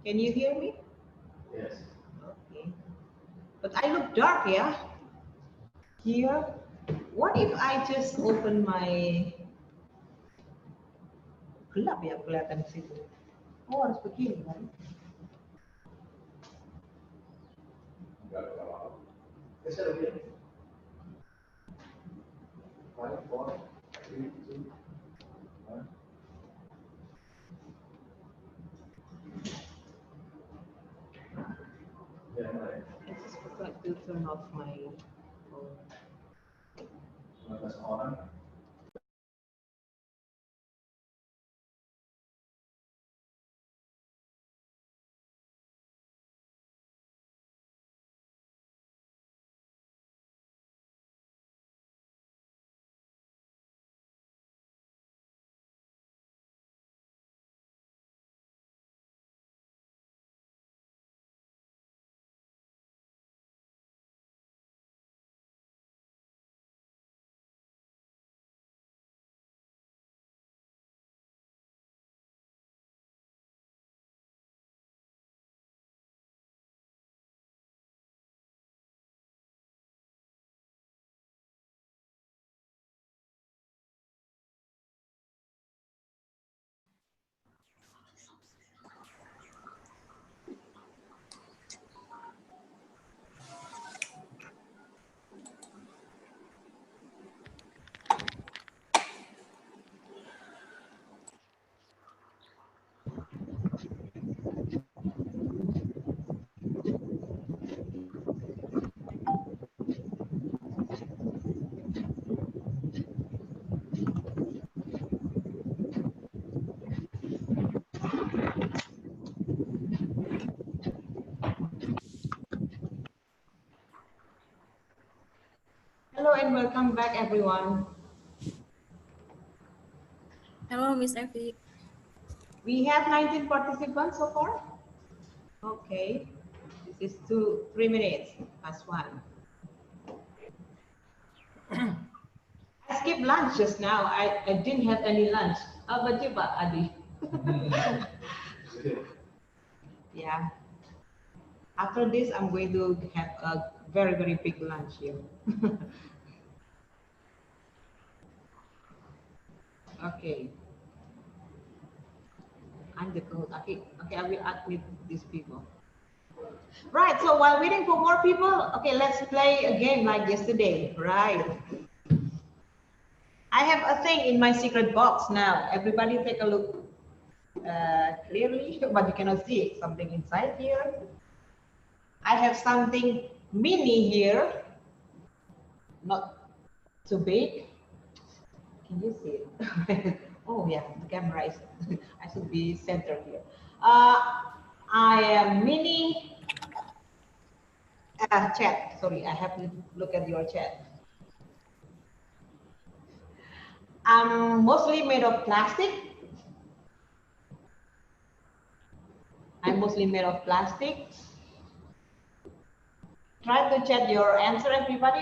Can you hear me? Yes. Okay. But I look dark, yeah? Here. What if I just open my gelap ya kelihatan di situ? Oh, harus begini kan? Enggak apa-apa. Bisa lebih. 5, 4, 3, 2, 1. Yeah, right. I just forgot to turn off my phone. 19 orang. Hello and welcome back, everyone. Hello, Miss Effie. We have 19 participants so far. Okay. This is 3 minutes past 1. I skipped lunch just now. I didn't have any lunch. How about you, Pak Adi? Yeah. After this, I'm going to have a very, very big lunch here. Okay. I'm the code. Okay, I will admit these people. Right, so while waiting for more people, okay, let's play a game like yesterday, right? I have a thing in my secret box now. Everybody take a look clearly, but you cannot see it. Something inside here. I have something mini here, not too big. Can you see it? Oh yeah, the camera is, I should be centered here. I am mini chat. Sorry, I have to look at your chat. I'm mostly made of plastic. I'm mostly made of plastic. Try to chat your answer, everybody.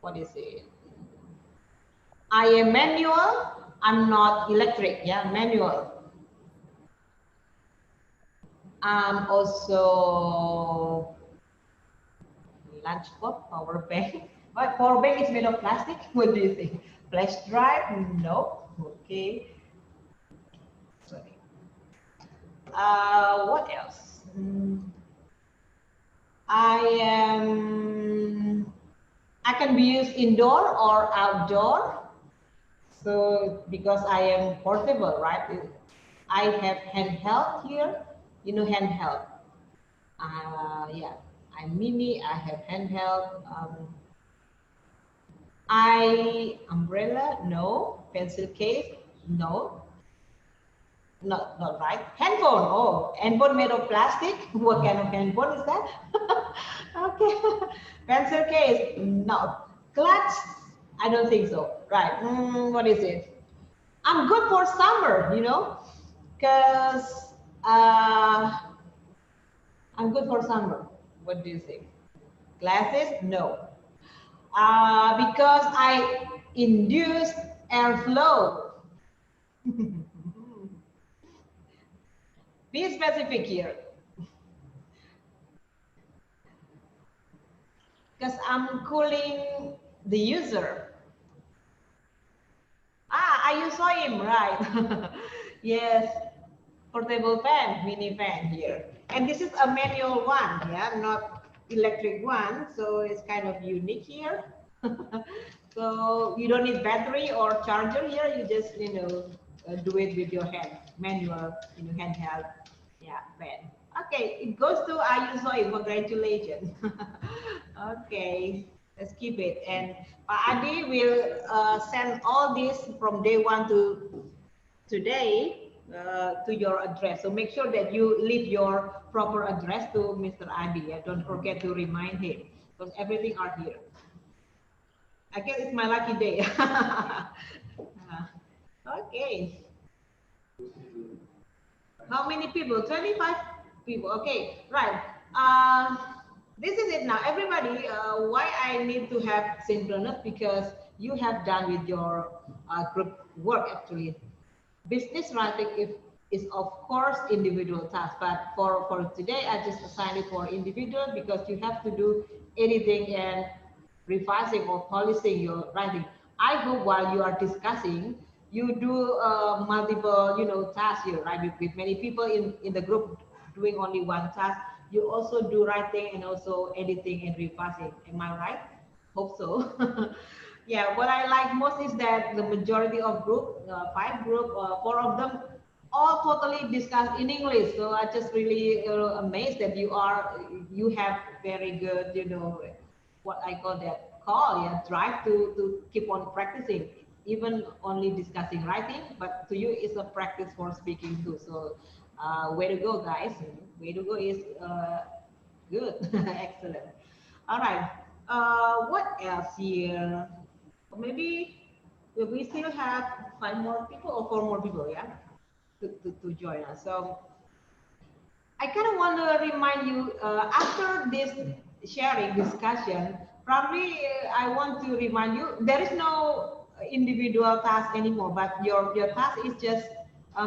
What is it? I am manual. I'm not electric. Yeah, manual. I'm also lunchbox, power bank. But power bank is made of plastic. What do you think? Flash drive? No. Okay. Sorry. What else? I can be used indoor or outdoor. So because I am portable, right? I have handheld here. You know handheld. Yeah, I'm mini. I have handheld. Umbrella, no. Pencil case, no. Not right. Handphone, oh, handphone made of plastic. What kind of handphone is that? Okay. Pencil case, no. Clutch, I don't think so. Right. What is it? I'm good for summer, you know, because I'm good for summer. What do you think? Glasses, no. Because I induced airflow. Be specific here. Because I'm calling the user. You saw him, right? Yes, portable fan, mini fan here. And this is a manual one, yeah, not electric one. So it's kind of unique here. So you don't need battery or charger here. You just, do it with your hand, manual, handheld, yeah, fan. Okay, it goes to Ayusoy. Congratulations. Okay, let's keep it. And Pak Adi will send all this from day one to today to your address. So make sure that you leave your proper address to Mr. Adi. Yeah? Don't forget to remind him because everything are here. I guess it's my lucky day. Okay. How many people? 25 people. Okay, right. This is it now. Everybody, why I need to have synchronous? Because you have done with your group work actually. Business writing is of course individual task, but for today, I just assigned it for individual because you have to do editing and revising or polishing your writing. I hope while you are discussing, you do multiple, tasks here, right? With many people in the group doing only one task, you also do writing and also editing and revising. Am I right? Hope so. Yeah, what I like most is that the majority of group, five group, four of them, all totally discuss in English. So I just really amazed that you have very good, what I call that call, yeah, drive to keep on practicing, even only discussing writing, but to you it's a practice for speaking too. So way to go, guys. Way to go is good. Excellent. All right. What else here? Maybe we still have five more people or four more people, yeah, to join us. So I kind of want to remind you after this sharing discussion, probably I want to remind you there is no individual task anymore, but your task is just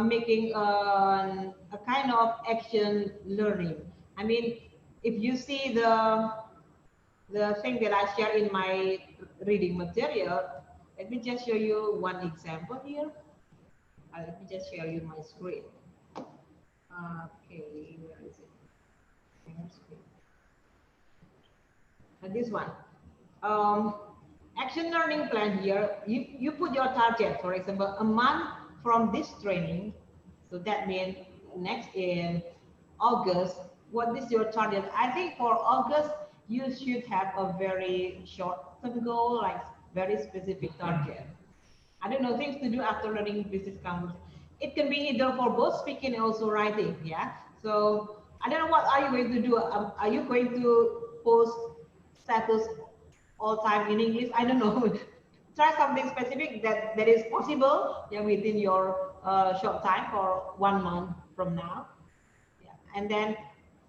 making a kind of action learning. I mean, if you see the thing that I share in my reading material, let me just show you one example here. Let me just share you my screen. Okay, where is it? This one. Um, Action learning plan here, you put your target, for example, a month from this training. So that means next in August, what is your target? I think for August, you should have a very short-term goal, like very specific target. I don't know, things to do after learning business comes. It can be either for both speaking and also writing, yeah? So I don't know, what are you going to do? Are you going to post status all time in English? I don't know. Try something specific that is possible, yeah, within your short time for 1 month from now. Yeah. And then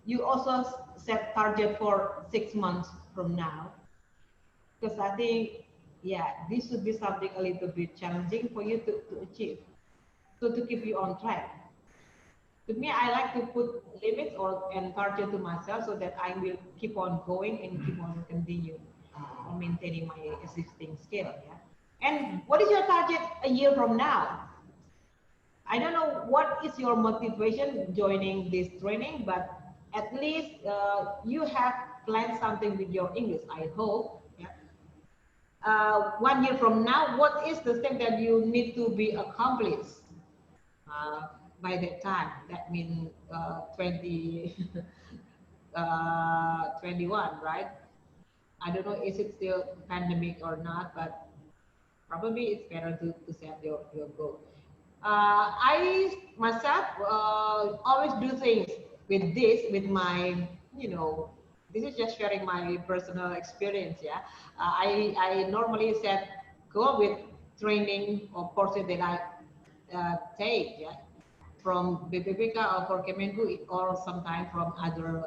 you also set target for 6 months from now. Because I think, yeah, this should be something a little bit challenging for you to achieve. So to keep you on track. To me, I like to put limits and target to myself so that I will keep on going and keep on continue on maintaining my existing skill. Yeah. And what is your target a year from now? I don't know what is your motivation joining this training, but at least you have planned something with your English, I hope. Yeah. 1 year from now, what is the thing that you need to be accomplished by that time? That means 20, 21, right? I don't know, is it still pandemic or not, but probably it's better to set your goal. I myself always do things with my, this is just sharing my personal experience. Yeah, I normally set goal with training or courses that I take. Yeah, from BPPK or for Kemenku or sometimes from other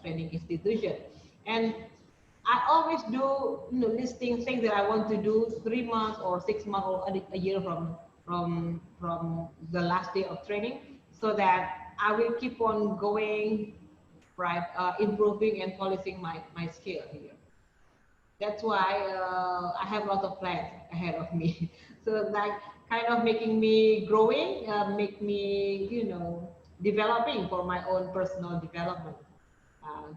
training institution. And I always do, listing things that I want to do 3 months or 6 months or a year from the last day of training, so that I will keep on going, right, improving and polishing my skill here. That's why I have a lot of plans ahead of me. So like kind of making me growing, make me, you know, developing for my own personal development. Uh,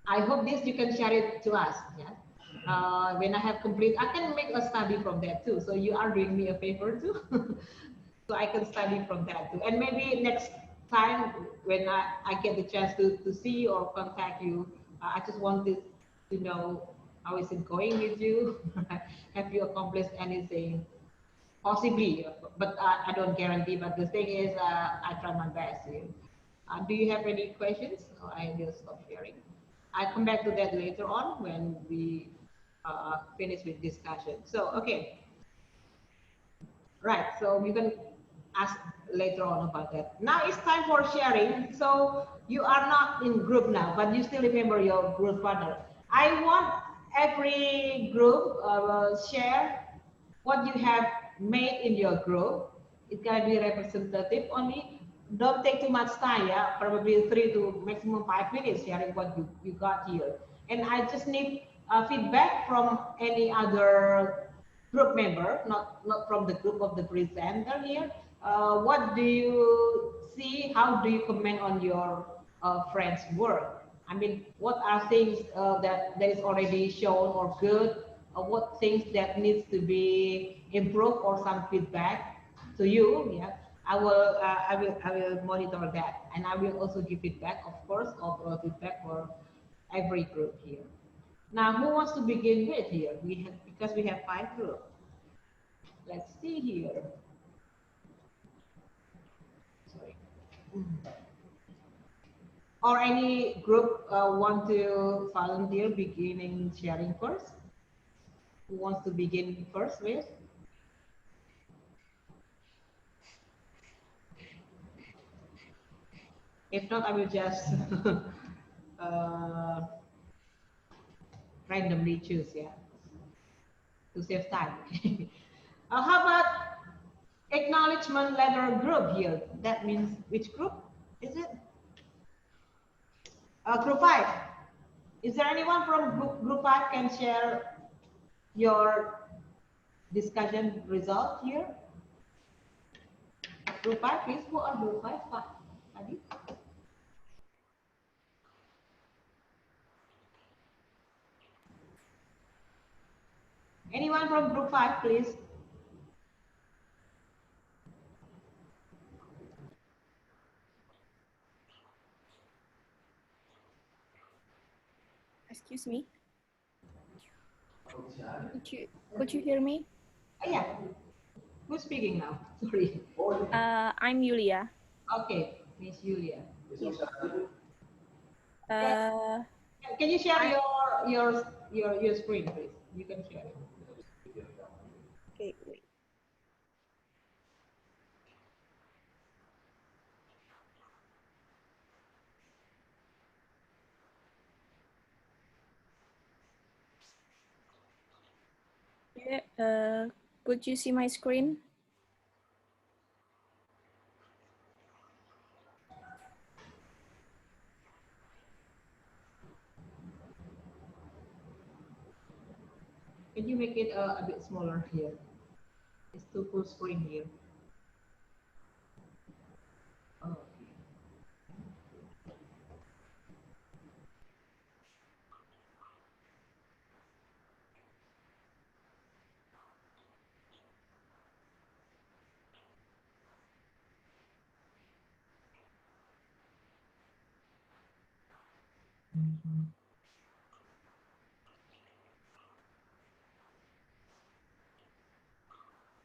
I hope this you can share it to us. Yeah. When I have complete, I can make a study from that too. So you are doing me a favor too. So I can study from that too. And maybe next time when I get the chance to see or contact you, I just wanted to know how is it going with you? Have you accomplished anything? Possibly, but I don't guarantee. But the thing is, I try my best here. Do you have any questions? Or I will stop sharing. I'll come back to that later on when we finish with discussion. So, okay. Right, so you can ask later on about that. Now it's time for sharing. So you are not in group now, but you still remember your group partner. I want every group share what you have made in your group. It can be representative only. Don't take too much time, yeah. Probably 3 to maximum 5 minutes sharing what you got here. And I just need feedback from any other group member, not from the group of the presenter here. What do you see? How do you comment on your friend's work? I mean, what are things that is already shown or good? What things that needs to be improved or some feedback to you? Yeah, I will monitor that, and I will also give feedback, of course, of feedback for every group here. Now, who wants to begin with here? We have because we have 5 groups. Let's see here. Sorry. Or any group want to volunteer beginning sharing first? Who wants to begin first with? If not, I will just uh, randomly choose, yeah, to save time. How about acknowledgement letter group here? That means which group is it? Group 5. Is there anyone from group 5 can share your discussion result here? Group 5, please. Who are group 5? Adi? Anyone from group 5, please? Excuse me. Could you hear me? Yeah. Who's speaking now? Sorry. I'm Yulia. Okay, Miss Julia. Yes. Can you share your screen, please? You can share it. Okay, wait. Yeah, could you see my screen? Can you make it a bit smaller here? It's too full screen here. Oh,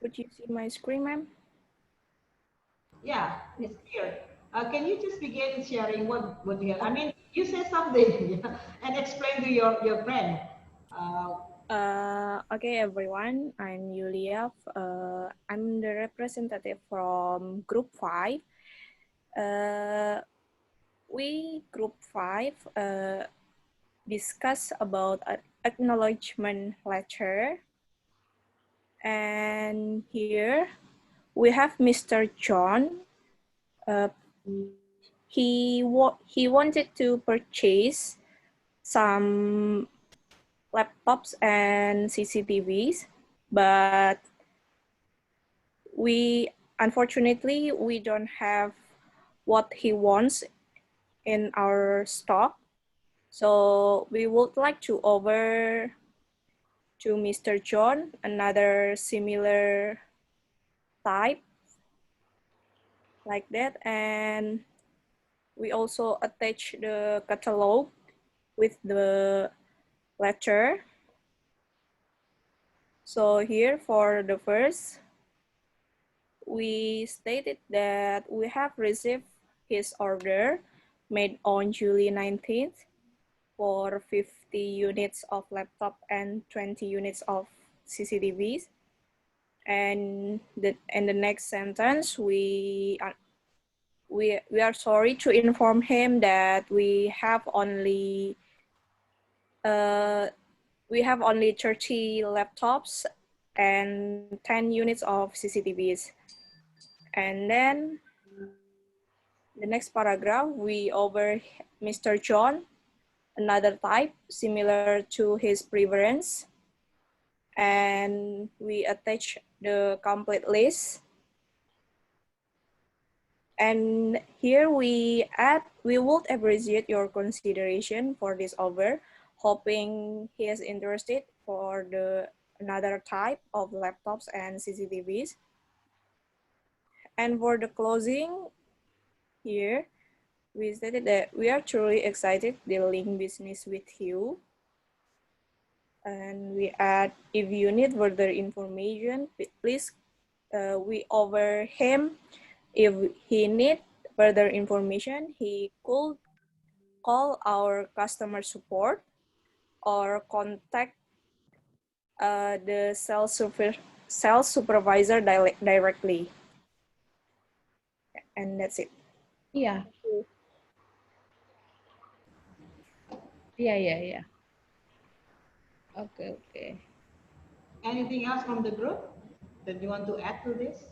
Could you see my screen, ma'am? yeah, it's clear. Can you just begin sharing what you have? I mean, you say something yeah, and explain to your friend. Okay, everyone. I'm Yulia. I'm the representative from Group 5. We, Group 5, discuss about acknowledgement letter. And here we have Mr. John. he wanted to purchase some laptops and CCTVs, but unfortunately we don't have what he wants in our stock. So we would like to offer to Mr. John another similar type like that, and we also attach the catalog with the letter. So here for the first, we stated that we have received his order made on July 19th for 50 units of laptop and 20 units of CCTVs. And in the next sentence, we are sorry to inform him that we have only 30 laptops and 10 units of CCTVs. And then the next paragraph, we over Mr. John another type similar to his preference, and we attach the complete list. And here we add, we would appreciate your consideration for this offer, hoping he is interested for the another type of laptops and CCTVs. And for the closing here, we stated that we are truly excited dealing business with you. And we add, if you need further information, please we offer him. If he need further information, he could call our customer support or contact the sales supervisor directly. And that's it. Iya, iya. Oke. Anything else from the group that you want to add to this?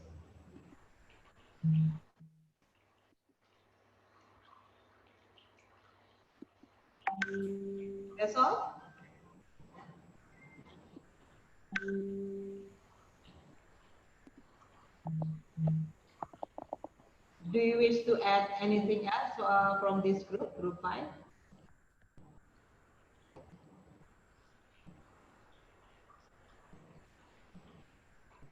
That's all? Do you wish to add anything else from this group, group 5?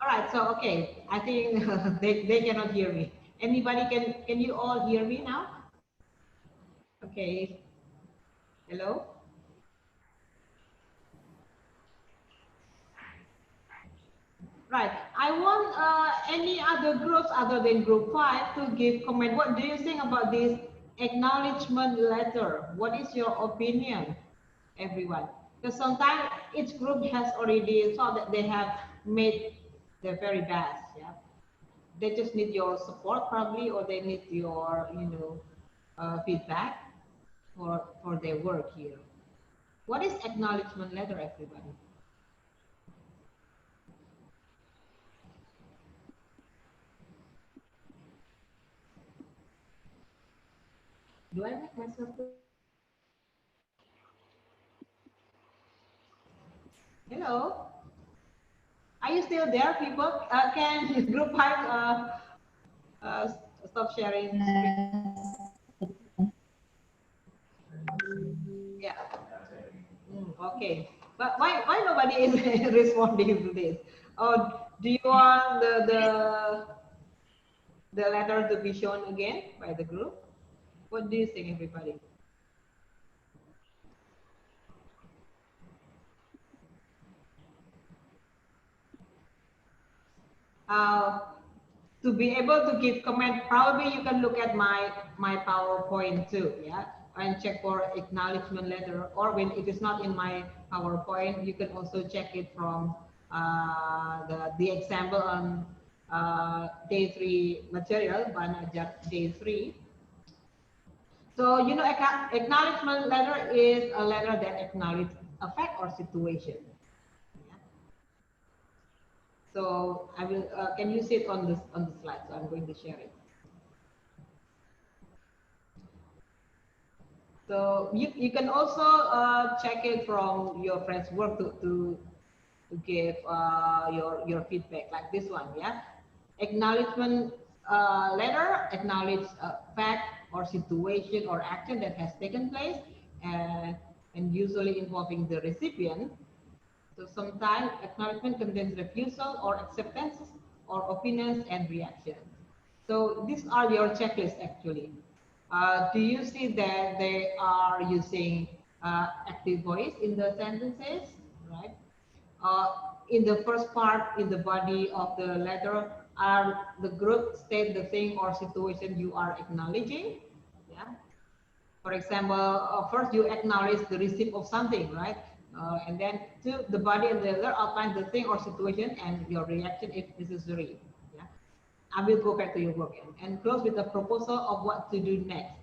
All right, so okay, I think they cannot hear me. Anybody can you all hear me now? Okay. Hello? Right. I want any other groups other than group 5 to give comment. What do you think about this acknowledgement letter? What is your opinion, everyone? Because sometimes each group has already thought that they have made their very best. Yeah. They just need your support probably, or they need your, feedback for their work here. What is acknowledgement letter, everybody? Do I make myself clear? Hello? Are you still there, people? Can group 5 uh, stop sharing screen? Yeah. Okay. But why nobody is responding to this? Or do you want the letter to be shown again by the group? What do you think, everybody? Uh, to be able to give comment, probably you can look at my PowerPoint too, yeah, and check for acknowledgement letter. Or when it is not in my PowerPoint, you can also check it from the example on day 3 material, day 3. So acknowledgement letter is a letter that acknowledges a fact or situation. So I will. Can you see it on the slide? So I'm going to share it. So you can also check it from your friend's work to give your feedback, like this one, yeah. Acknowledgement letter acknowledge fact or situation or action that has taken place, and usually involving the recipient. So sometimes acknowledgement contains refusal or acceptance or opinions and reactions. So these are your checklist actually. Do you see that they are using active voice in the sentences, right? In the first part, in the body of the letter, are the group state the thing or situation you are acknowledging? Yeah. For example, first you acknowledge the receipt of something, right? And then to the body of the letter outline the thing or situation and your reaction if necessary. Yeah. I will go back to your work and close with a proposal of what to do next.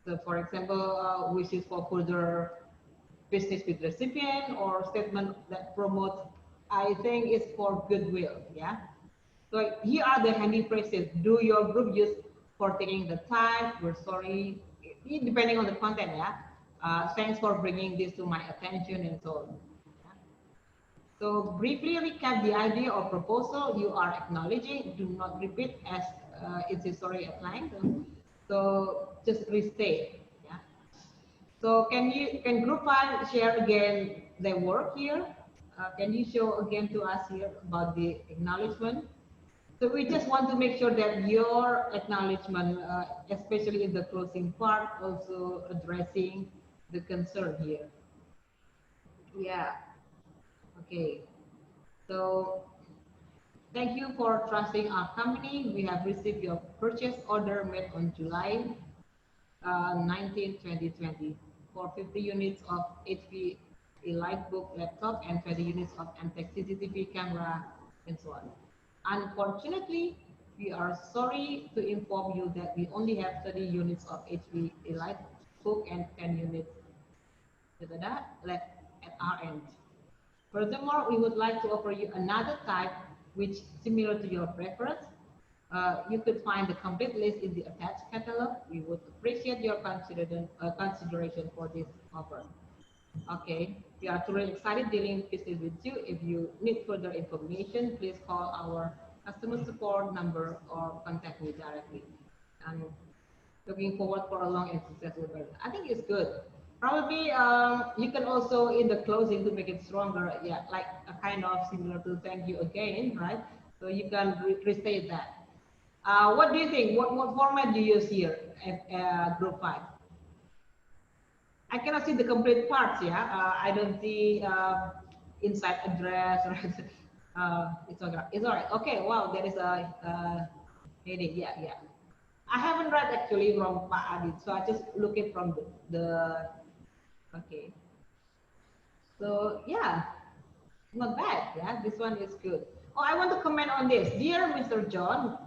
So, for example, wishes for further business with recipient or statement that promotes, I think it's for goodwill. Yeah. So here are the handy phrases. Do your group use for taking the time? We're sorry, depending on the content. Yeah. Thanks for bringing this to my attention and so on. Yeah. So briefly recap the idea or proposal you are acknowledging. Do not repeat as it is already outlined. So just restate. Yeah. So can group 5 share again their work here? Can you show again to us here about the acknowledgement? So we just want to make sure that your acknowledgement, especially in the closing part, also addressing the concern here. Yeah. Okay. So thank you for trusting our company. We have received your purchase order made on July 19, 2020 for 50 units of HP EliteBook laptop and 20 units of MTech CCTV camera and so on. Unfortunately, we are sorry to inform you that we only have 30 units of HP EliteBook and 10 units left at our end. Furthermore, we would like to offer you another type which similar to your preference. You could find the complete list in the attached catalog. We would appreciate your consideration for this offer. Okay, we are truly excited dealing business with you. If you need further information, please call our customer support number or contact me directly. And looking forward for a long and successful career. I think it's good. Probably you can also in the closing to make it stronger. Yeah, like a kind of similar to thank you again, right? So you can restate that. What do you think? What format do you use here at group 5? I cannot see the complete parts, yeah. I don't see inside address, right? It's okay. It's all right. Okay, wow, there is a heading. Yeah, yeah. I haven't read actually from Pak Adit, so I just look it from the okay. So yeah, not bad. Yeah, this one is good. Oh, I want to comment on this. Dear Mr. John,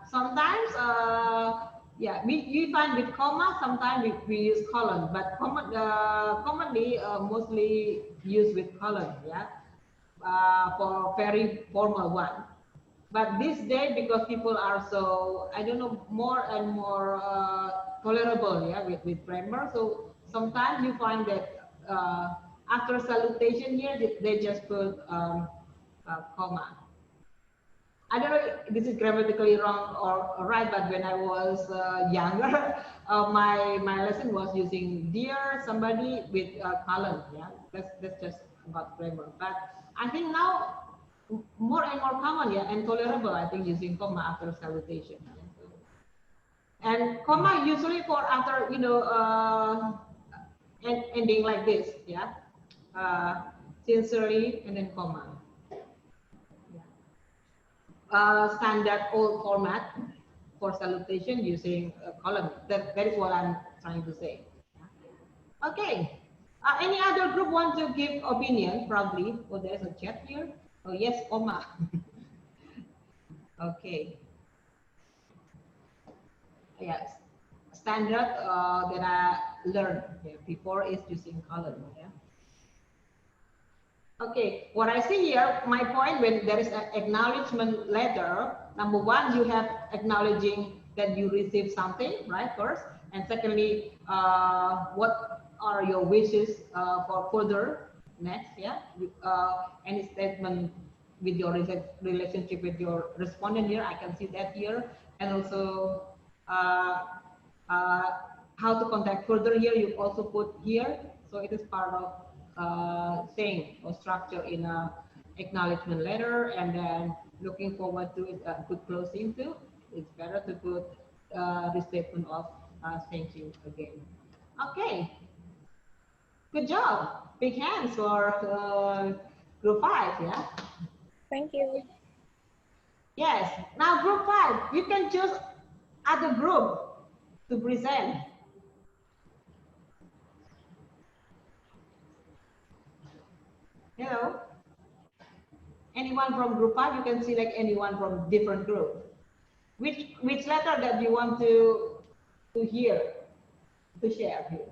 sometimes, yeah, we find with comma, sometimes we use colon, but commonly, mostly used with colon, yeah, for very formal one. But this day, because people are so, I don't know, more and more tolerable, yeah, with grammar. So sometimes you find that after salutation here, they just put comma. I don't know if this is grammatically wrong or right, but when I was younger, my lesson was using dear somebody with colon. Yeah, that's just about grammar. But I think now more and more common, yeah, and tolerable. I think using comma after salutation. Yeah. And comma usually for after ending like this, yeah, sincerely and then comma. Standard old format for salutation using a column. That is what I'm trying to say. Okay. Any other group want to give opinion? Probably. Oh, there's a chat here. Oh, yes, comma. Okay. Yes. Standard that I learned before is using column. Yeah. Okay, what I see here, my point when there is an acknowledgement letter, number one, you have acknowledging that you received something, right, first. And secondly, what are your wishes for further next? Yeah, any statement with your relationship with your respondent here? I can see that here, and also uh, uh, how to contact further here. You also put here, so it is part of saying or structure in a acknowledgement letter, and then looking forward to it, good closing too. It's better to put the statement of thank you again. Okay, good job. Big hands for group 5, yeah? Thank you. Yes, now group 5, you can choose other group to present. Hello? Anyone from group 5, you can select anyone from different group. Which letter that you want to hear, to share here?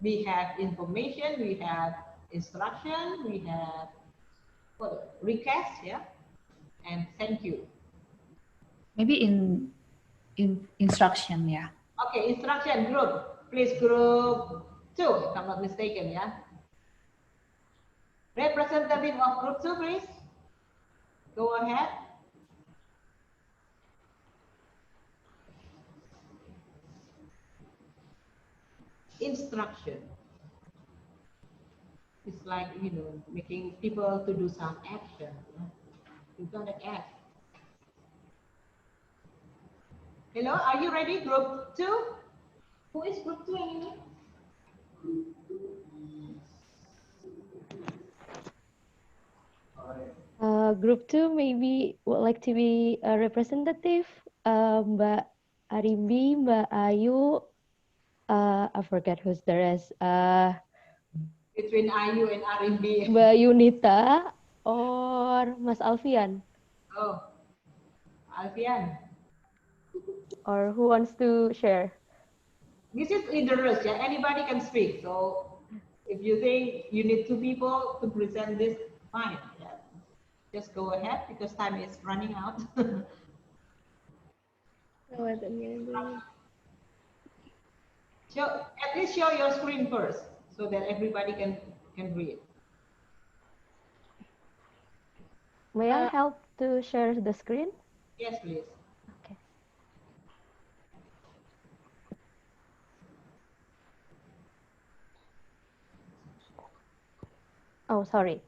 We have information, we have instruction, we have what, request, yeah, and thank you. Maybe in instruction, yeah. Okay, instruction group, please group 2, if I'm not mistaken, yeah. Representative of group 2, please. Go ahead. Instruction. It's like, you know, making people to do some action. Yeah? You gotta act. Hello, are you ready, group 2? Who is group 2 anyway? Group 2 maybe would like to be a representative. Mbak Arimbi, Mbak Ayu, I forget who's the rest. Between Ayu and Arimbi. Mbak Yunita or Mas Alfian, Oh, Alfian. or who wants to share? This is leaderless, yeah. Anybody can speak. So if you think you need 2 people to present this, fine. Yeah. Just go ahead because time is running out. Show, at least show your screen first so that everybody can read. May I help to share the screen? Yes, please. Okay. Oh, sorry.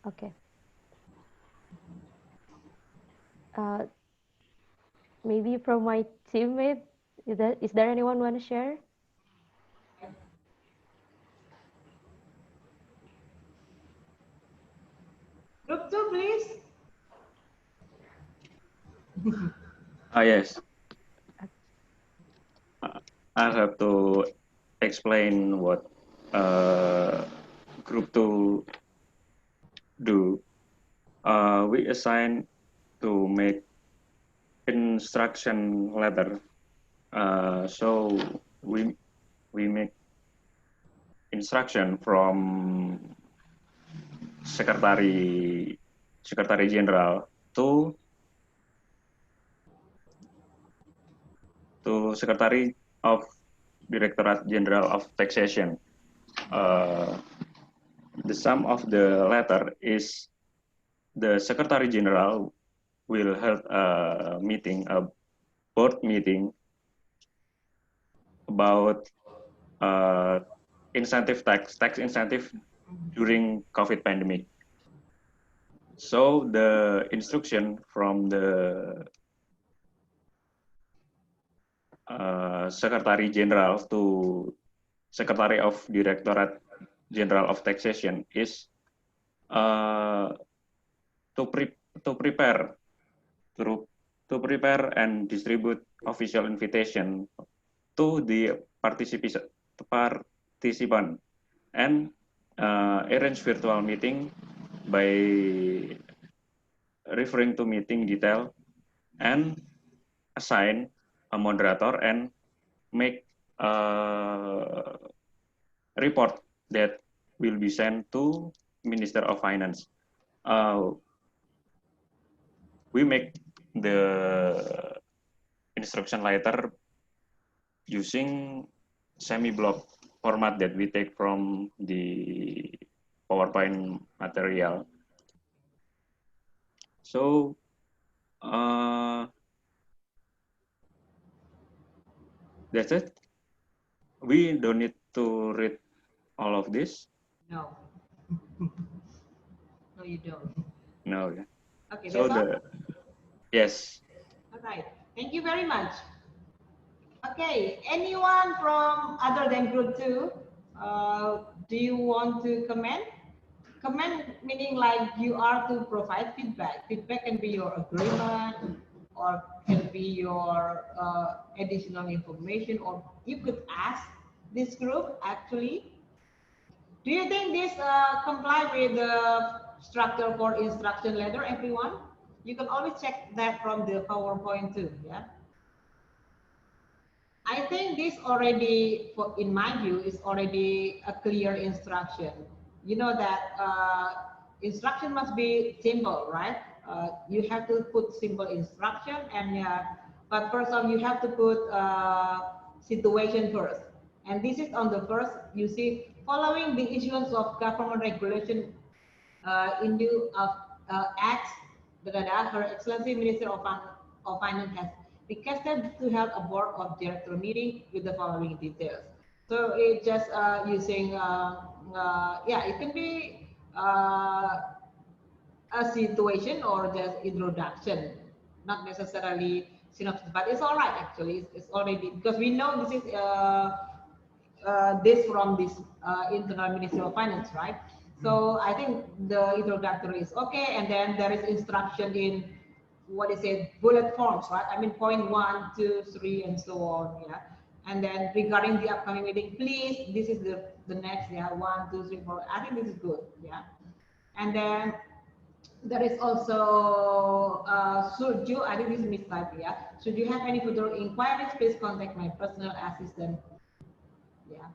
Okay. Maybe from my teammate, is there anyone want to share? Group 2, please. Yes. I have to explain what group 2 do. We assign to make instruction letter. So we make instruction from Secretary General to Secretary of Directorate General of Taxation. The sum of the letter is the Secretary General will hold a meeting, a board meeting about incentive tax incentive during COVID pandemic. So the instruction from the Secretary General to Secretary of Directorate General of Taxation is to prepare and distribute official invitation to the participant and arrange virtual meeting by referring to meeting detail and assign a moderator and make a report that will be sent to Minister of Finance. We make the instruction letter using semi-block format that we take from the PowerPoint material. So that's it. We don't need to read all of this. No. No, you don't. No. Yeah. Okay, So that's all. yes. All right. Thank you very much. Okay, anyone from other than group 2, do you want to comment? Comment meaning like you are to provide feedback. Feedback can be your agreement or can be your additional information, or you could ask this group actually. Do you think this comply with the structure for instruction letter, everyone? You can always check that from the PowerPoint too, yeah? I think this already, in my view, is already a clear instruction. You know that instruction must be simple, right? You have to put simple instruction, and but first of all, you have to put situation first. And this is on the first, you see, following the issuance of government regulation in lieu of acts, Her Excellency Minister of Finance has requested to have a board of director meeting with the following details. So it just using, yeah, it can be a situation or just introduction, not necessarily synopsis, but it's all right actually. It's already, because we know this is this from this internal Ministry of Finance, right? So I think the introductory is okay, and then there is instruction in what is it, bullet forms, right? I mean, point 1, 2, 3, and so on, yeah. And then regarding the upcoming meeting, please, this is the next, yeah, 1, 2, 3, 4. I think this is good, yeah. And then there is also, should you, I think this is mistype, yeah. Should you have any further inquiries, please contact my personal assistant. Yeah.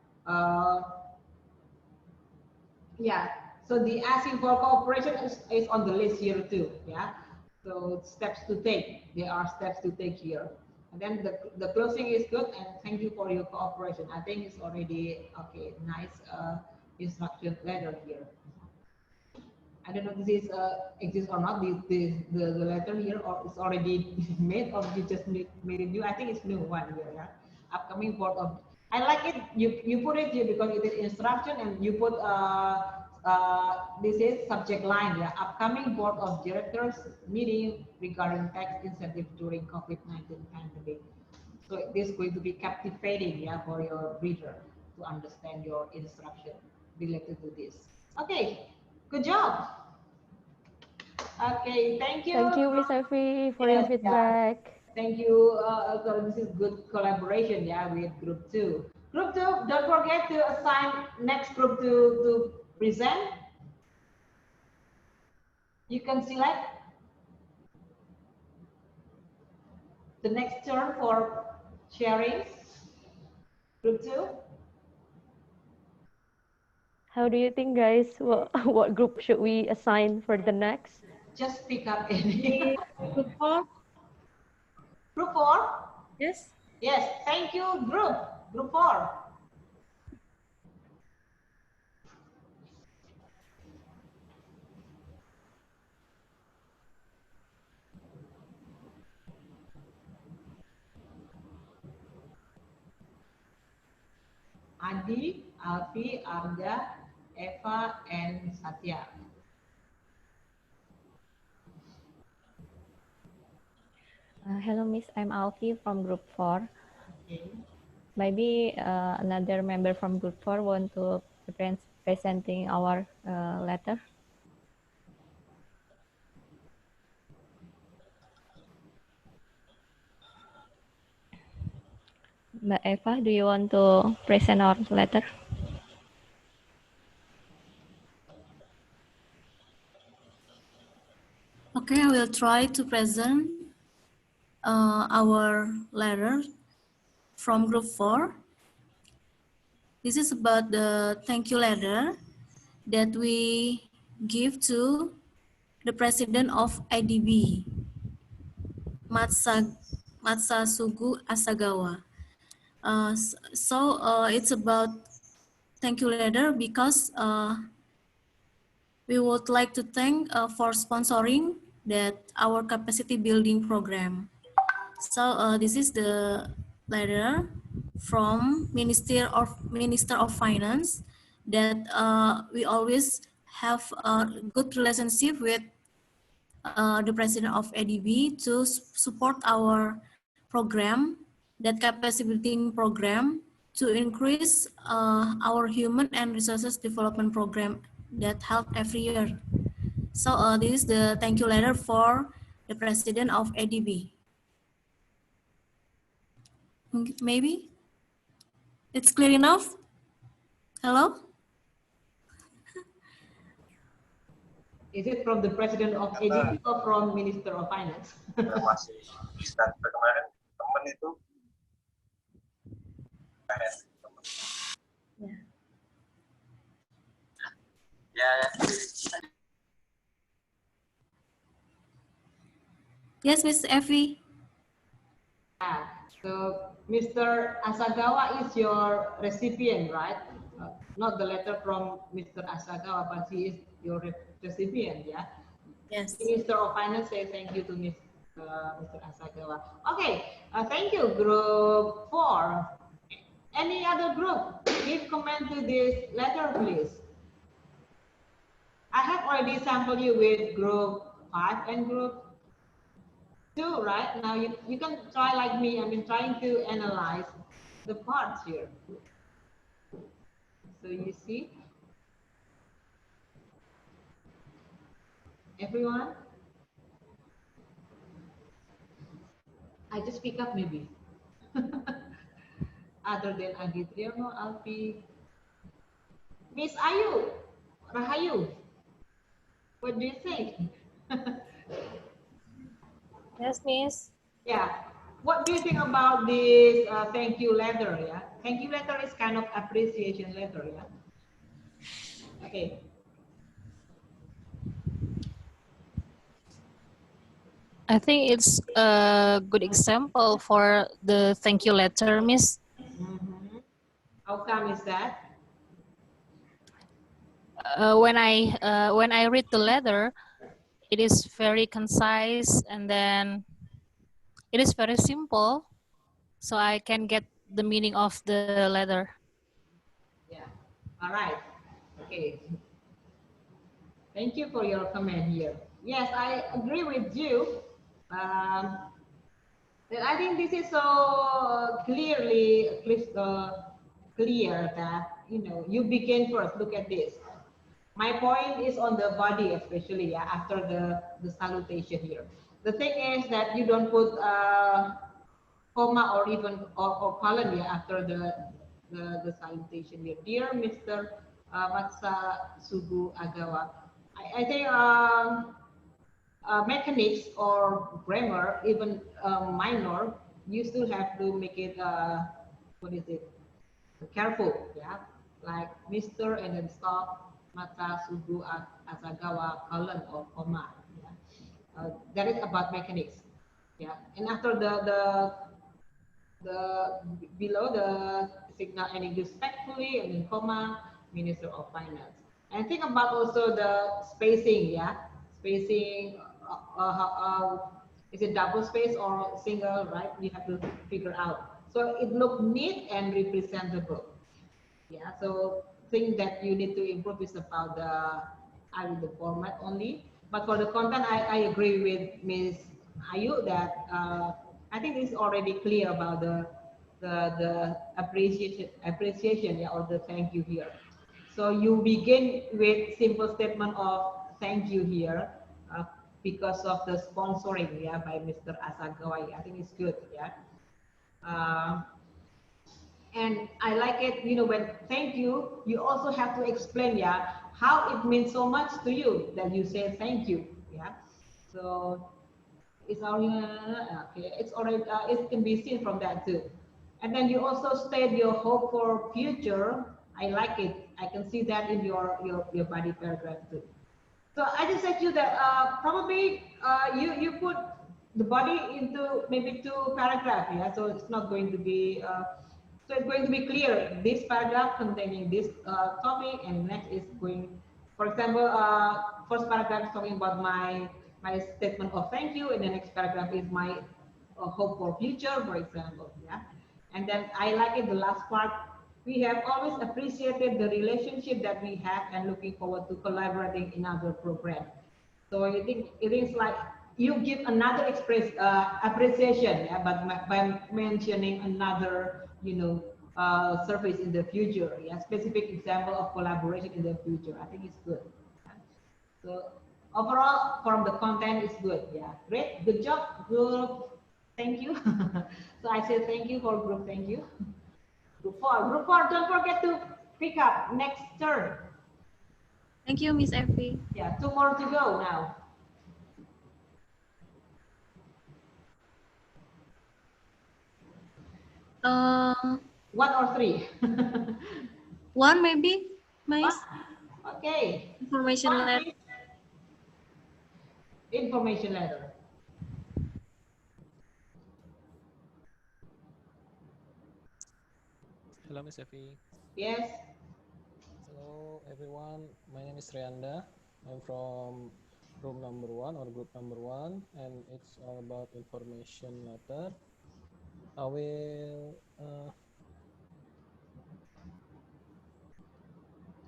Yeah. So the asking for cooperation is on the list here too. Yeah. So steps to take. There are steps to take here. And then the closing is good, and thank you for your cooperation. I think it's already okay. Nice instruction letter here. I don't know if this is exists or not. The letter here, or it's already made, or you just made it new. I think it's new one here. Yeah. Upcoming board of. I like it. You put it here because it is instruction, and you put this is subject line. Yeah. Upcoming board of directors meeting regarding tax incentive during COVID-19 pandemic. So this is going to be captivating, yeah, for your reader to understand your instruction related to this. Okay. Good job. Okay, thank you. Thank you, Miss Evi, for your Yes, yeah. feedback. Thank you. So this is good collaboration, yeah, with group 2. Group 2, don't forget to assign next group to present. You can select the next turn for sharing. Group 2. How do you think, guys? What group should we assign for the next? Just pick up any. Group 4? Group 4? Yes. Yes, thank you, group. Group 4. Adi, Alfi, Arda, Eva, and Satya. Hello, Miss. I'm Alfie from Group 4. Okay. Maybe another member from Group 4 want to presenting our letter. Mbak Eva, do you want to present our letter? Okay, I will try to present our letter from Group 4. This is about the thank you letter that we give to the President of IDB, Matsasugu Asagawa. It's about thank you letter because we would like to thank for sponsoring that our capacity building program. So this is the letter from Minister of Finance that we always have a good relationship with the president of ADB to support our program, that capacity building program, to increase our human and resources development program that held every year. So this is the thank you letter for the president of ADB. Maybe it's clear enough? Hello? Is it from the president of ADB or from Minister of Finance? Masih bisa kemarin teman itu. Ya. Yes, Miss Effie. Yeah. So Mr. Asagawa is your recipient, right? Not the letter from Mr. Asagawa, but he is your recipient, yeah? Yes. Minister of Finance says thank you to Mr. Asagawa. Okay, thank you, Group 4. Any other group? Give comment to this letter, please. I have already sampled you with Group 5 and Group 2, right? Now you can try like me. I've been trying to analyze the parts here. So you see, everyone? I just pick up maybe. Other than Aditya, no, Alpi. Miss Ayu, Rahayu, what do you think? Yes, Miss. Yeah, what do you think about this thank you letter? Yeah, thank you letter is kind of appreciation letter. Yeah. Okay. I think it's a good example for the thank you letter, Miss. Mm-hmm. How come is that? When I read the letter, it is very concise and then it is very simple, so I can get the meaning of the letter. Yeah. All right. Okay. Thank you for your comment here. Yes, I agree with you. And I think this is so clearly clear that you begin first. Look at this. My point is on the body, especially after the salutation here. The thing is that you don't put comma or even or colon after the salutation here. Dear Mr. Matsasugu Agawa, I think mechanics or grammar, even minor, you still have to make it what is it? Careful, like Mr. and then stop Matsasugu Asagawa colon or comma. That is about mechanics. And after the below the signal ending respectfully and then comma, Minister of Finance. And think about also the spacing, spacing. Is it double space or single, right? You have to figure out. So it look neat and representable. So thing that you need to improve is about the format only. But for the content, I agree with Ms. Ayu that I think it's already clear about the appreciation or the thank you here. So you begin with simple statement of thank you here because of the sponsoring by Mr. Asagawa. I think it's good. And I like it, when thank you, you also have to explain, how it means so much to you that you say thank you, So it's already, okay, it's already, it can be seen from that too. And then you also state your hope for future. I like it. I can see that in your body paragraph too. So I just said to you that probably you put the body into maybe two paragraphs, yeah. So it's not going to be so it's going to be clear. This paragraph containing this topic, and next is going, for example, first paragraph is talking about my statement of thank you, and the next paragraph is my hope for future, for example, yeah. And then I like it the last part. We have always appreciated the relationship that we have and looking forward to collaborating in other programs. So I think it is like you give another appreciation, yeah, but by mentioning another, service in the future, yeah, specific example of collaboration in the future. I think it's good. So overall, from the content, it's good. Yeah, great, good job, group. Thank you. So I say thank you for group. Thank you. Group four. Group four. Don't forget to pick up next turn. Thank you, Miss Effie. Yeah, two more to go now. One or three? One maybe, Miss. Okay. Information One, letter. please. Information letter. Hello, Miss Effie. Yes. Hello, everyone. My name is Rianda. I'm from room number 1 or group number 1, and it's all about information letter. I will.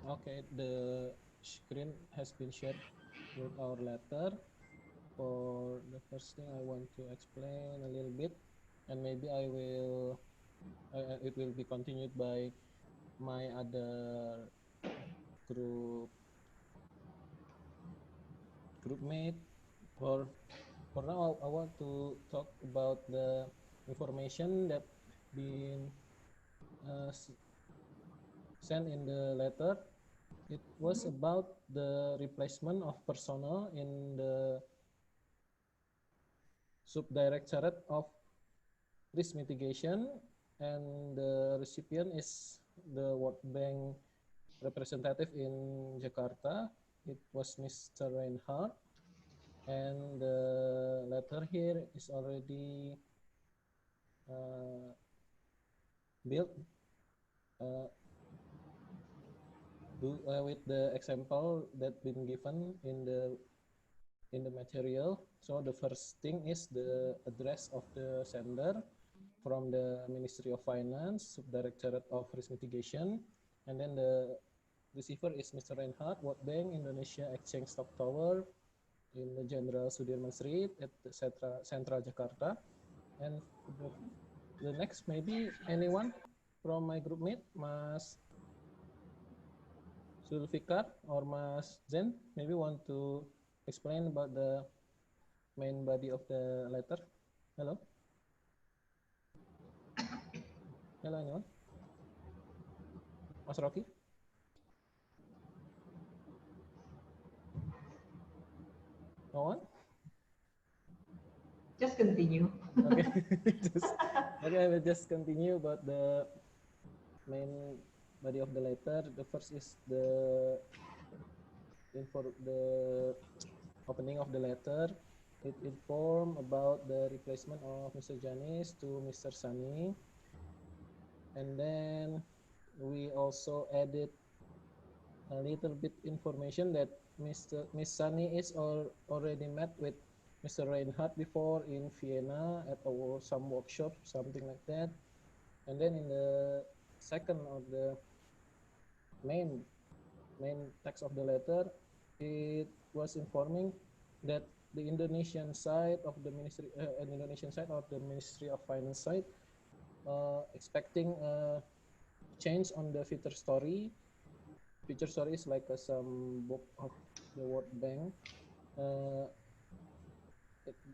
Okay, the screen has been shared with our letter. For the first thing, I want to explain a little bit, and maybe I will. It will be continued by my other group mate. For now, I want to talk about the information that been sent in the letter. It was about the replacement of personnel in the subdirectorate of risk mitigation, and the recipient is the World Bank representative in Jakarta. It was Mr. Reinhardt, and the letter here is already built with the example that been given in the material. So the first thing is the address of the sender from the Ministry of Finance, Subdirectorate of Risk Mitigation, and then the receiver is Mr. Reinhardt, World Bank Indonesia Exchange Stock Tower in the Jenderal Sudirman Street at the Central Jakarta. And the next, maybe anyone from my group mate, Mas Zulfikar or Mas Zen, maybe want to explain about the main body of the letter. Hello? Hello, anyone? Mas Rocky? No one? Just continue. Okay. Okay, I will just continue about the main body of the letter. The first is the opening of the letter. It informed about the replacement of Mr. Janis to Mr. Sani. And then we also added a little bit information that Miss Sani is already met with Mr. Reinhardt before in Vienna at some workshop, something like that. And then in the second of the main text of the letter, it was informing that the Indonesian side of the Ministry of Finance side expecting a change on the future story. Future story is like some book of the World Bank.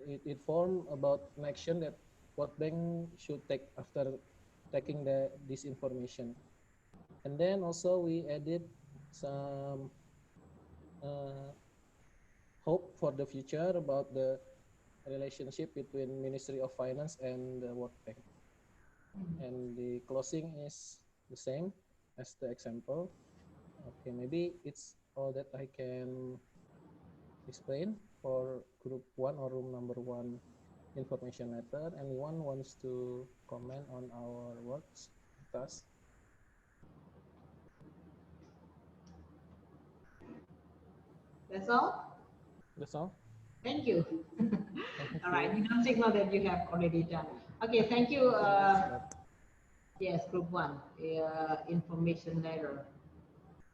It formed about an action that World Bank should take after taking this information. And then also we added some hope for the future about the relationship between Ministry of Finance and the World Bank. And the closing is the same as the example. Okay, maybe it's all that I can explain for group 1 or room number 1 information letter. Anyone wants to comment on our works, task? That's all. That's all. Thank you. Thank All you. right, you don't signal that you have already done. Okay, thank you. Yes, group one, information letter.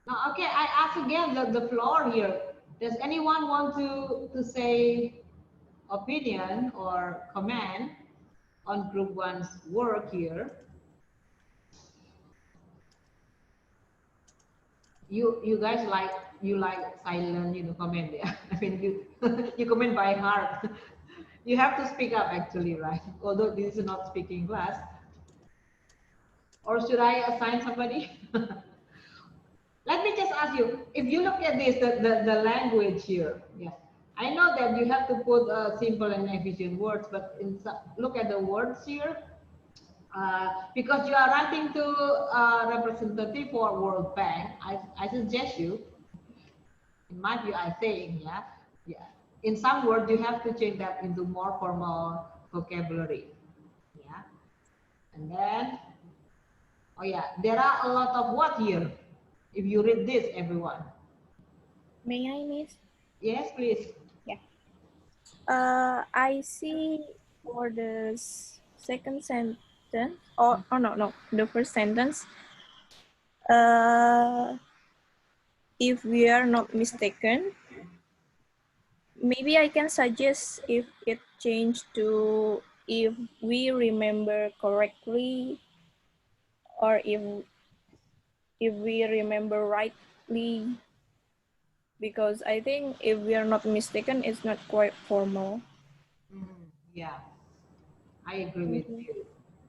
Now, okay, I ask again the floor here. Does anyone want to say opinion or comment on group one's work here? You guys like silent, comment there. I mean, you you comment by heart. You have to speak up actually, right? Although this is not speaking class. Or should I assign somebody? Let me just ask you, if you look at this, the language here, yeah. I know that you have to put simple and efficient words, but look at the words here. Because you are writing to a representative for World Bank, I suggest you, in my view, I think, yeah. In some words, you have to change that into more formal vocabulary, yeah. And then, oh yeah, there are a lot of what here. If you read this, everyone. May I, Miss? Yes, please. Yeah. I see for the second sentence, oh no, the first sentence. If we are not mistaken, maybe I can suggest if it changed to if we remember correctly, or if we remember rightly, because I think if we are not mistaken, it's not quite formal. Yeah, I agree with Mhm. you.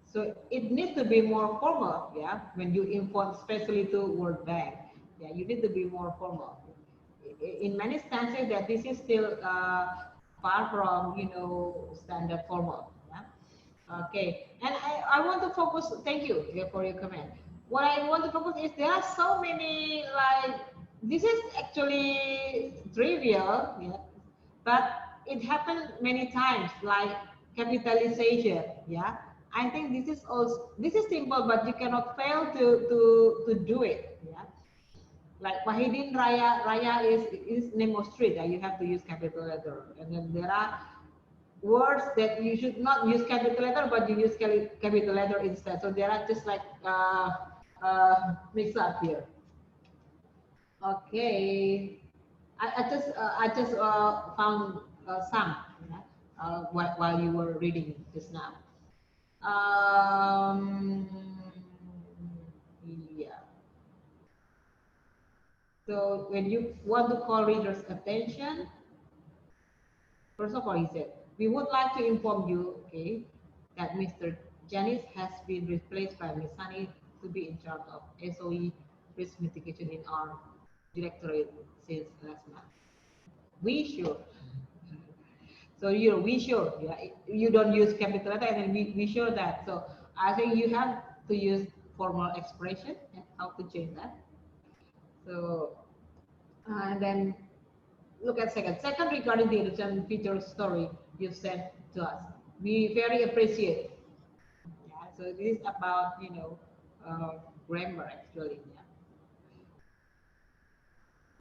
So it needs to be more formal, yeah. When you inform, especially to World Bank, yeah, you need to be more formal. In many instances, that this is still far from standard formal. Yeah. Okay, and I want to focus. Thank you, yeah, for your comment. What I want to focus is there are so many, like, this is actually trivial, yeah, but it happened many times, like capitalization. Yeah, I think this is simple, but you cannot fail to do it. Yeah, like Wahidin Raya is name of street. You have to use capital letter, and then there are words that you should not use capital letter, but you use capital letter instead. So there are just like mix up here. Okay, I just found some, yeah, while you were reading just now. Um, yeah. So when you want to call readers' attention, first of all, he said, we would like to inform you, okay, that Mr. Janice has been replaced by Ms. Sunny to be in charge of SOE risk mitigation in our directorate since last month. We sure. So we sure, yeah, you don't use capital letter, and then we sure that. So I think you have to use formal expression and how to change that. So and then look at second regarding the return feature story you sent to us. We very appreciate. Yeah, so this is about grammar actually. Yeah.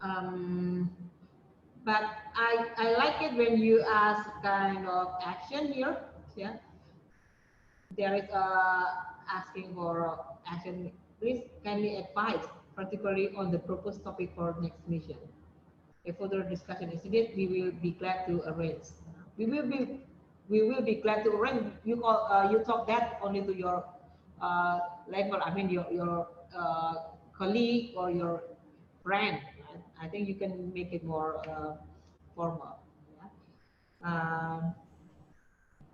Um, but I like it when you ask kind of action here. Yeah, there is asking for action. Please kindly advise, particularly on the proposed topic for next mission. A further discussion is needed, we will be glad to arrange. We will be we will be glad to arrange. You talk that only to your level. I mean your colleague or your friend. Right? I think you can make it more formal. Yeah?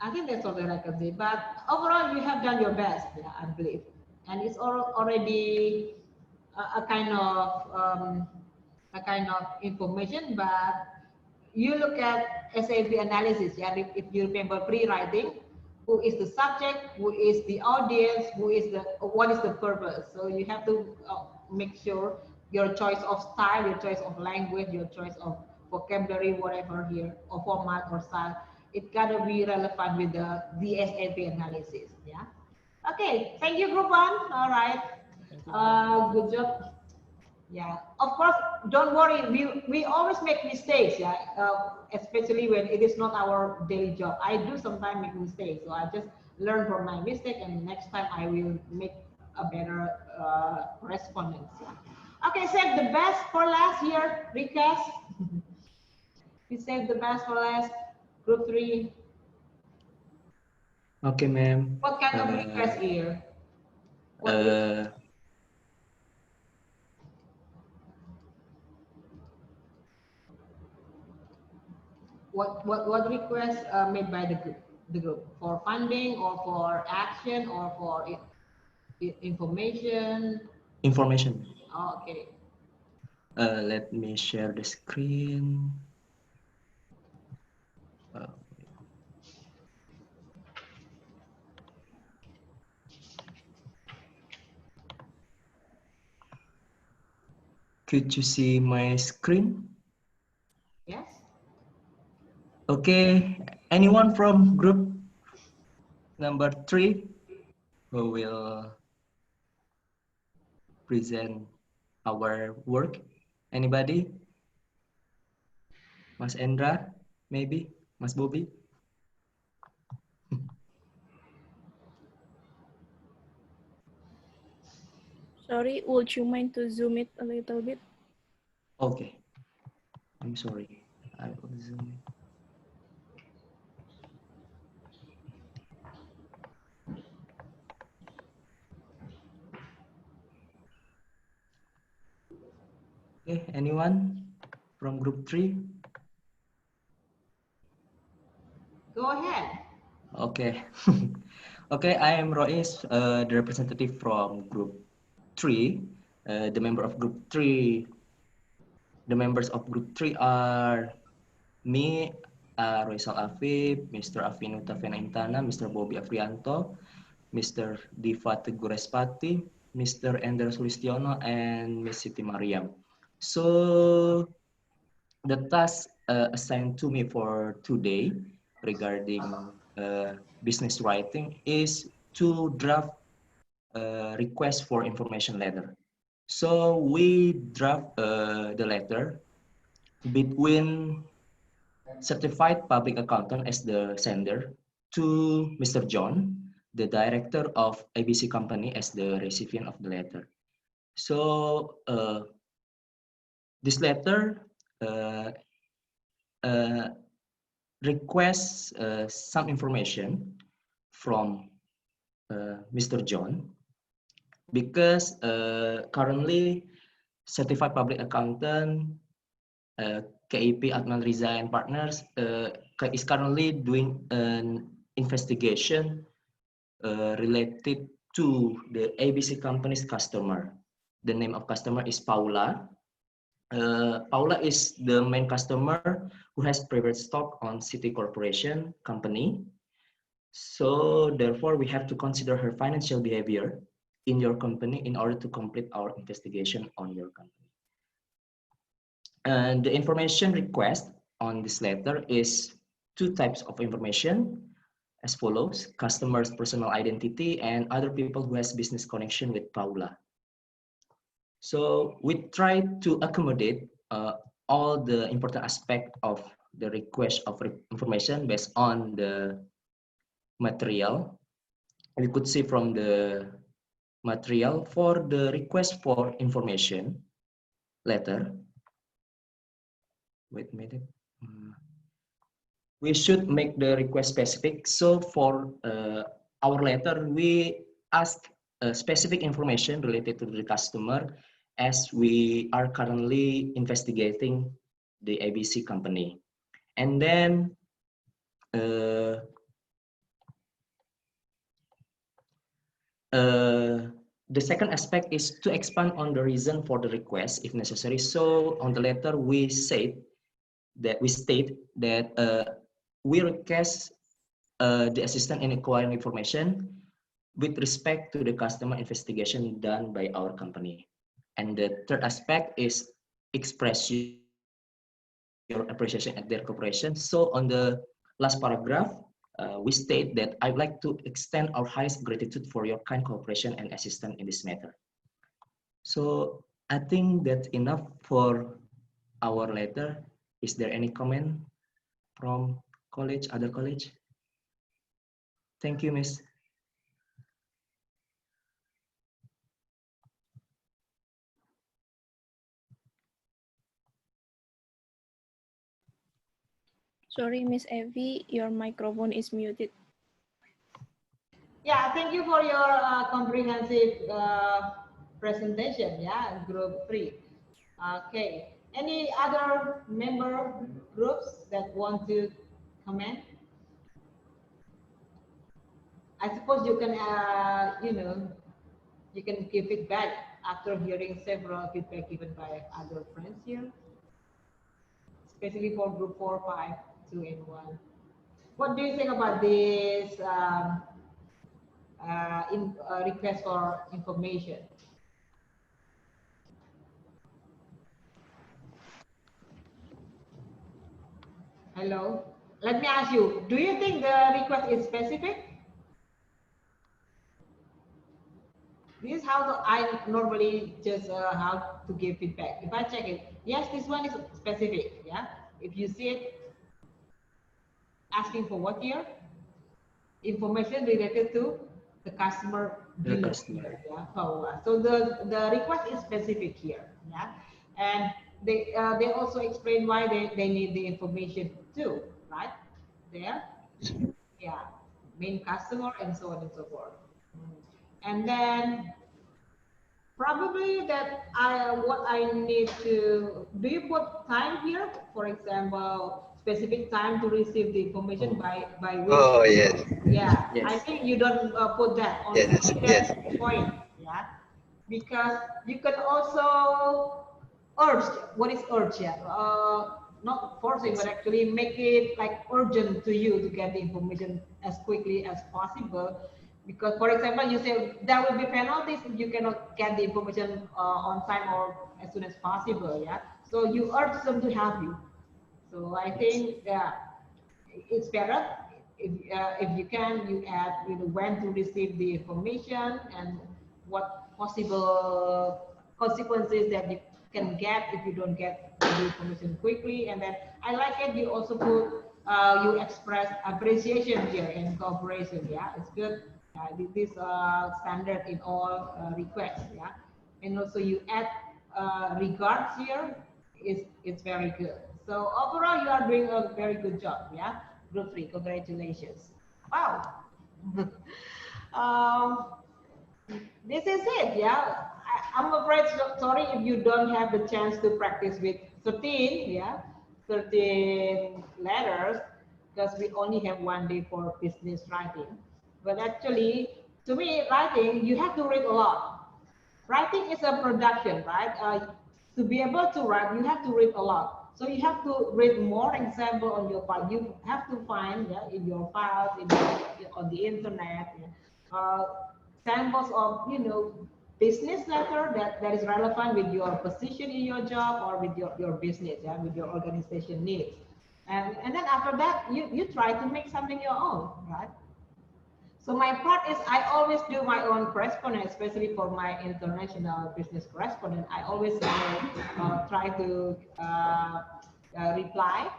I think that's all that I can say. But overall, you have done your best. Yeah, I believe, and it's already a kind of information, but you look at SAP analysis, yeah, if you remember pre-writing, who is the subject, who is the audience, what is the purpose. So you have to make sure your choice of style, your choice of language, your choice of vocabulary, whatever here, or format or style, it gotta be relevant with the DSAP analysis. Yeah. Okay. Thank you, group one. All right. Thank you. Good job. Yeah, of course, don't worry. We always make mistakes, yeah, especially when it is not our daily job. I do sometimes make mistakes, so I just learn from my mistake, and next time I will make a better correspondence. Yeah. Okay, save the best for last here. Recast. We save the best for last. Group 3. Okay, ma'am. What kind of request here? What what requests made by the group for funding or for action or for information? Information. Oh, okay. Let me share the screen. Could you see my screen? Yes. Okay. Anyone from group number 3 who will present our work? Anybody? Mas Endra, maybe? Mas Bobby? Sorry, would you mind to zoom it a little bit? Okay. I'm sorry. I will zoom in. Okay, anyone from group 3? Go ahead. Okay. Okay, I am Rois, the representative from group 3. The members of group 3 are me, Roisal Afif, Mr. Afinuta Fenaintana, Mr. Bobby Afrianto, Mr. Diva Tegurespati, Mr. Ender Sulistiono, and Miss Siti Mariam. So the task assigned to me for today regarding business writing is to draft a request for information letter. So we draft the letter between certified public accountant as the sender to Mr. John, the director of ABC company as the recipient of the letter. So this letter requests some information from Mr. John because currently certified public accountant KEP Adnan Riza and Partners is currently doing an investigation related to the ABC company's customer. The name of customer is Paula. Paula is the main customer who has private stock on City Corporation company. So therefore, we have to consider her financial behavior in your company in order to complete our investigation on your company. And the information request on this letter is 2 types of information as follows: customer's personal identity and other people who has business connection with Paula. So we try to accommodate all the important aspect of the request of information based on the material. We could see from the material for the request for information letter. Wait a minute. We should make the request specific. So for our letter, we ask specific information related to the customer as we are currently investigating the ABC company. And then the second aspect is to expand on the reason for the request if necessary. So on the letter, we state that we request the assistant in acquiring information with respect to the customer investigation done by our company. And the third aspect is express your appreciation at their cooperation. So on the Last paragraph, we state that I'd like to extend our highest gratitude for your kind cooperation and assistance in this matter. So I think that's enough for our letter. Is there any comment from college, other college? Thank you, Miss. Sorry, Miss Evie, your microphone is muted. Yeah, thank you for your comprehensive presentation. Yeah, group 3. Okay. Any other member groups that want to comment? I suppose you can, you can give feedback after hearing several feedback given by other friends here, especially for group 4, 5, 2, and 1. What do you think about this request for information? Hello. Let me ask you, do you think the request is specific? This is how I normally just how to give feedback. If I check it, yes, this one is specific. Yeah. If you see it asking for what here? Information related to the customer The dealer. customer. Yeah. So the request is specific here. Yeah. And they also explain why they need the information too, right? There. Yeah. Main customer and so on and so forth. And then probably that what I need to do, you put time here, for example, specific time to receive the information by which? Oh, yes. Yeah, Yes. I think you don't put that on Yes, yes. that point. Yeah, because you can also urge. What is urge? Yeah, not forcing, but actually make it like urgent to you to get the information as quickly as possible. Because, for example, you say there will be penalties if you cannot get the information on time or as soon as possible. Yeah, so you urge them to help you. So I think it's better if you can, you add when to receive the information and what possible consequences that you can get if you don't get the information quickly. And then I like it, you also put you express appreciation here and cooperation. Yeah, it's good. This standard in all requests. Yeah, and also you add regards here. It's very good. So overall, you are doing a very good job. Yeah, group 3, congratulations. Wow. um, this is it. Yeah, I'm afraid. Sorry if you don't have the chance to practice with 13. Yeah, 13 letters because we only have 1 day for business writing. But actually, to me, writing you have to read a lot. Writing is a production, right? To be able to write, you have to read a lot. So you have to read more example on your file. You have to find in your files, on the internet, samples of business letter that is relevant with your position in your job or with your business, with your organization needs. And then after that, you try to make something your own, right? So my part is I always do my own correspondence, especially for my international business correspondent. I always try to reply,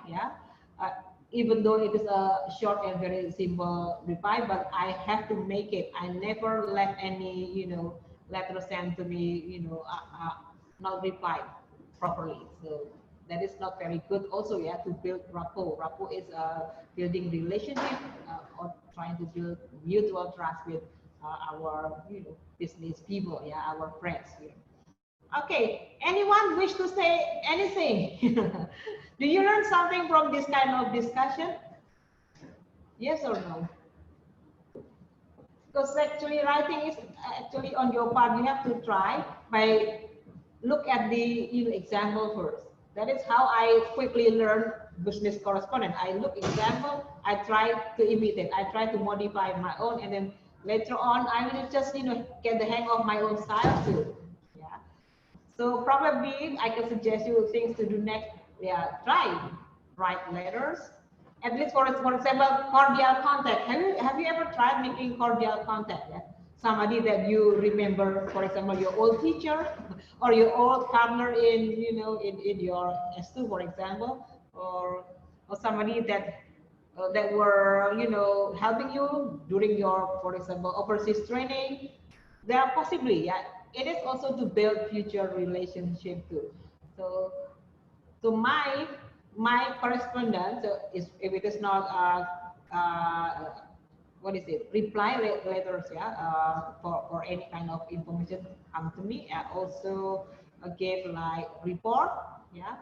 even though it is a short and very simple reply, but I have to make it. I never let any, letter sent to me, not replied properly. So that is not very good also, to build rapport. Rapport is building relationship or trying to build mutual trust with our business people, our friends here. Okay, anyone wish to say anything? Do you learn something from this kind of discussion? Yes or no? Because actually writing is actually on your part. You have to try by look at the example first. That is how I quickly learn business correspondence. I look example, I try to imitate, I try to modify my own, and then later on I will just get the hang of my own style too. Yeah. So probably I can suggest you things to do next. Yeah, try write letters At least for example, cordial contact. Have you ever tried making cordial contact? Yeah? Somebody that you remember, for example, your old teacher or your old partner in in your S2, for example, or somebody that were helping you during your, for example, overseas training. There are possibly, yeah. It is also to build future relationship too. So my correspondence is, if it is not what is it, reply letters, yeah, for any kind of information come to me. I also gave like report, yeah,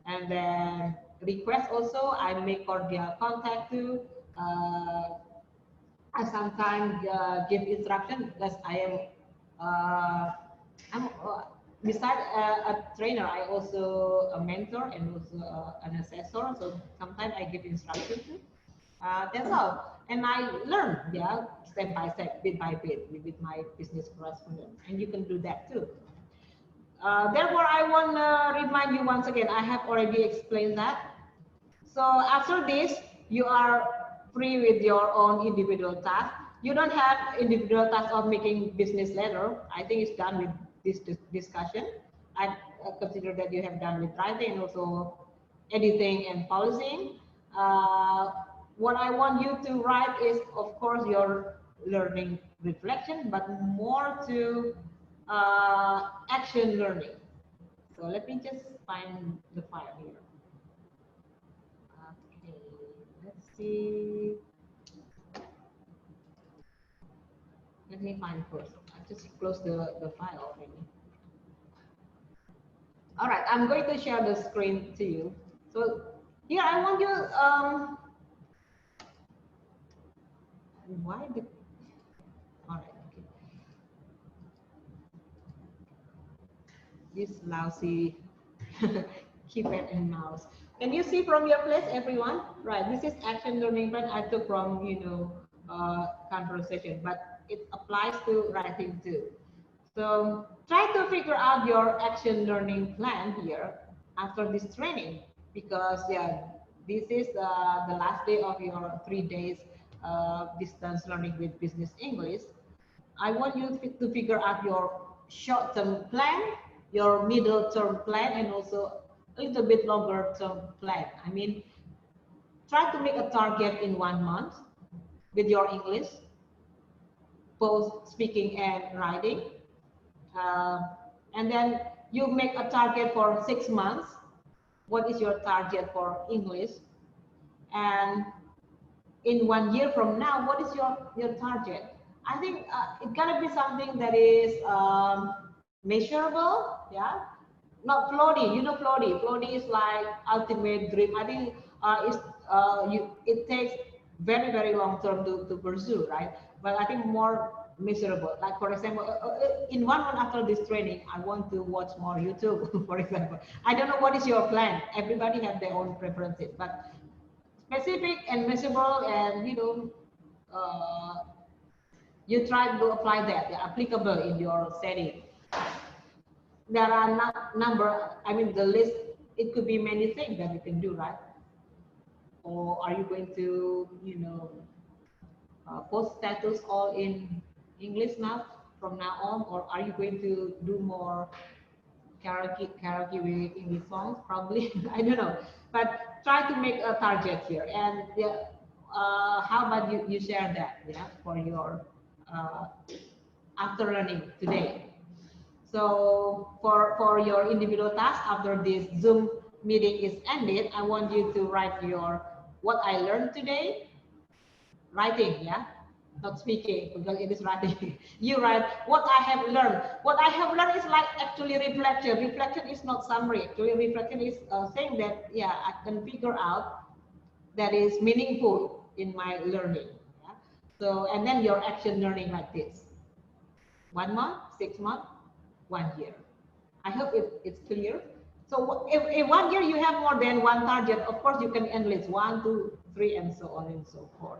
and then request also. I make cordial contact too. I sometimes give instruction because I'm beside a trainer, I also a mentor and also an assessor. So sometimes I give instruction too. That's all, and I learn, yeah, step by step, bit by bit, with my business correspondent, and you can do that too. Therefore, I want to remind you once again. I have already explained that. So after this, you are free with your own individual task. You don't have individual task of making business letter. I think it's done with this discussion. I consider that you have done with writing and also editing and polishing. Uh, what I want you to write is, of course, your learning reflection, but more to action learning. So let me just find the file here. Okay, let's see. Let me find first. I just close the file already. All right, I'm going to share the screen to you. So here I want you, why the, all right, okay. This lousy keypad and mouse. Can you see from your place, everyone? Right, this is action learning plan I took from, conversation, but it applies to writing too. So try to figure out your action learning plan here after this training, because yeah, this is the last day of your 3 days distance learning with business English. I want you to figure out your short-term plan, your middle-term plan, and also a little bit longer-term plan. I mean, try to make a target in 1 month with your English, both speaking and writing. Uh, and then you make a target for 6 months. What is your target for English? And in 1 year from now, what is your target? I think it gotta be something that is measurable, yeah. Not floaty. You know floaty. Floaty is like ultimate dream. I think it takes very long term to pursue, right? But I think more miserable. Like for example, in 1 month after this training, I want to watch more YouTube. For example, I don't know what is your plan. Everybody have their own preferences, but specific and measurable, and you try to apply that, applicable in your setting. There are not number. I mean, the list. It could be many things that you can do, right? Or are you going to, post status all in English now from now on, or are you going to do more karaoke with English songs? Probably, I don't know. But try to make a target here, and how about you share that, yeah, for your after learning today. So for your individual task after this Zoom meeting is ended, I want you to write your what I learned today, writing, yeah, not speaking, because it is writing. You write what I have learned. What I have learned is like actually reflection. Reflection is not summary. Actually, reflection is saying that, yeah, I can figure out that is meaningful in my learning. Yeah? So, and then your action learning like this. 1 month, 6 months, 1 year. I hope it's clear. So if 1 year you have more than one target, of course you can enlist 1, 2, 3, and so on and so forth.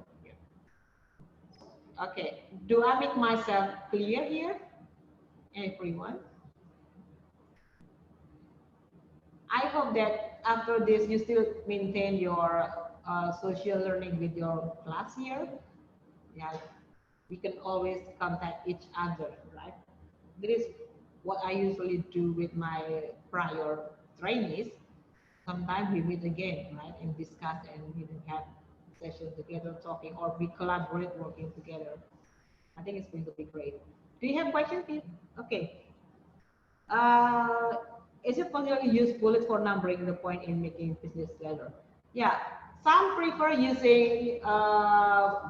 Okay, do I make myself clear here, everyone? I hope that after this you still maintain your social learning with your class here, yeah, we can always contact each other, right? That is what I usually do with my prior trainees. Sometimes we meet again, right, and discuss, and we can have sessions together talking, or we collaborate working together. I think it's going to be great. Do you have questions, Pete? Okay. Uh, is it possible to use bullets for numbering the point in making business letter? Yeah, some prefer using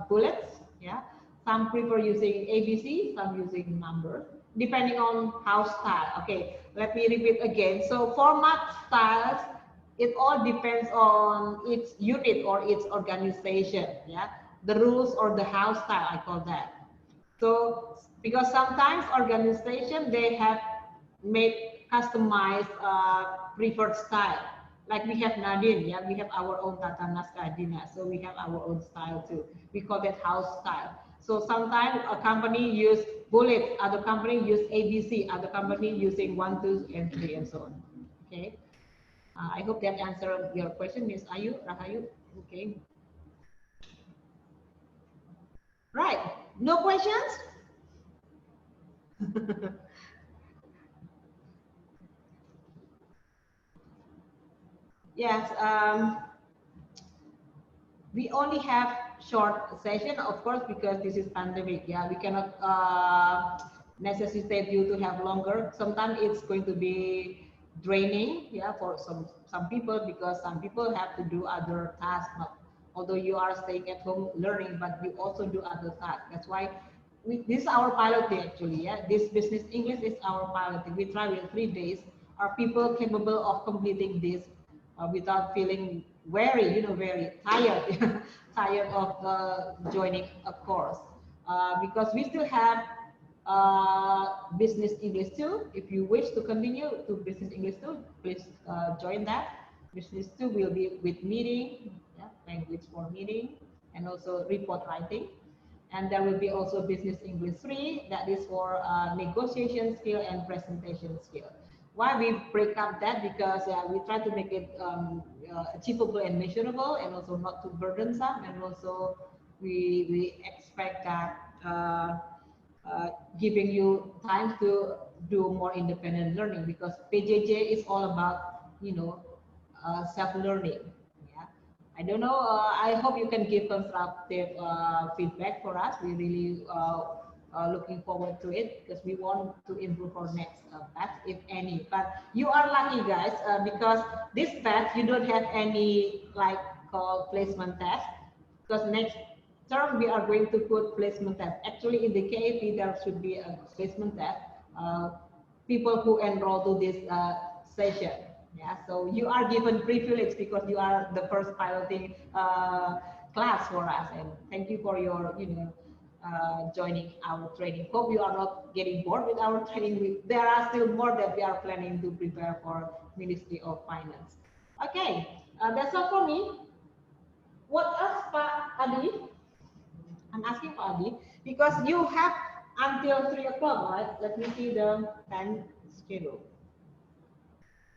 bullets. Yeah, some prefer using ABC, some using numbers, depending on house style. Okay, let me repeat again. So format styles, it all depends on its unit or its organization. Yeah, the rules or the house style, I call that. So because sometimes organization, they have made customized preferred style. Like we have Nadine, yeah, we have our own Tata Naskah Dina, so we have our own style too. We call that house style. So sometimes a company use bullet, other company use ABC, other company using 1, 2, and 3, and so on. Okay. I hope that answered your question, Miss Ayu, Rahayu. Okay. Right. No questions? Yes, we only have short session, of course, because this is pandemic. Yeah, we cannot necessitate you to have longer. Sometimes it's going to be draining, yeah, for some people, because some people have to do other tasks. Although you are staying at home learning, but you also do other tasks. That's why this is our piloting actually. Yeah, this business English is our piloting. We try with 3 days. Are people capable of completing this without feeling very, very tired, tired of joining a course? Because we still have business English too. If you wish to continue to business English too, please join that. Business 2 will be with meeting, yeah, language for meeting, and also report writing. And there will be also business English 3, that is for negotiation skill and presentation skill. Why we break up that? Because we try to make it achievable and measurable, and also not too burdensome, and also we expect that giving you time to do more independent learning, because PJJ is all about, self-learning. Yeah, I don't know. I hope you can give constructive feedback for us. We really looking forward to it, because we want to improve our next batch, if any. But you are lucky, guys, because this batch you don't have any like called placement test, because next term we are going to put placement test. Actually, in the KAP there should be a placement test. People who enroll to this session. Yeah, so you are given privilege because you are the first piloting class for us, and thank you for your, joining our training. Hope you are not getting bored with our training. There are still more that we are planning to prepare for Ministry of Finance. Okay, that's all for me. What else, Pak Adi? I'm asking for Adi because you have until 3 o'clock, right? Let me see the time schedule.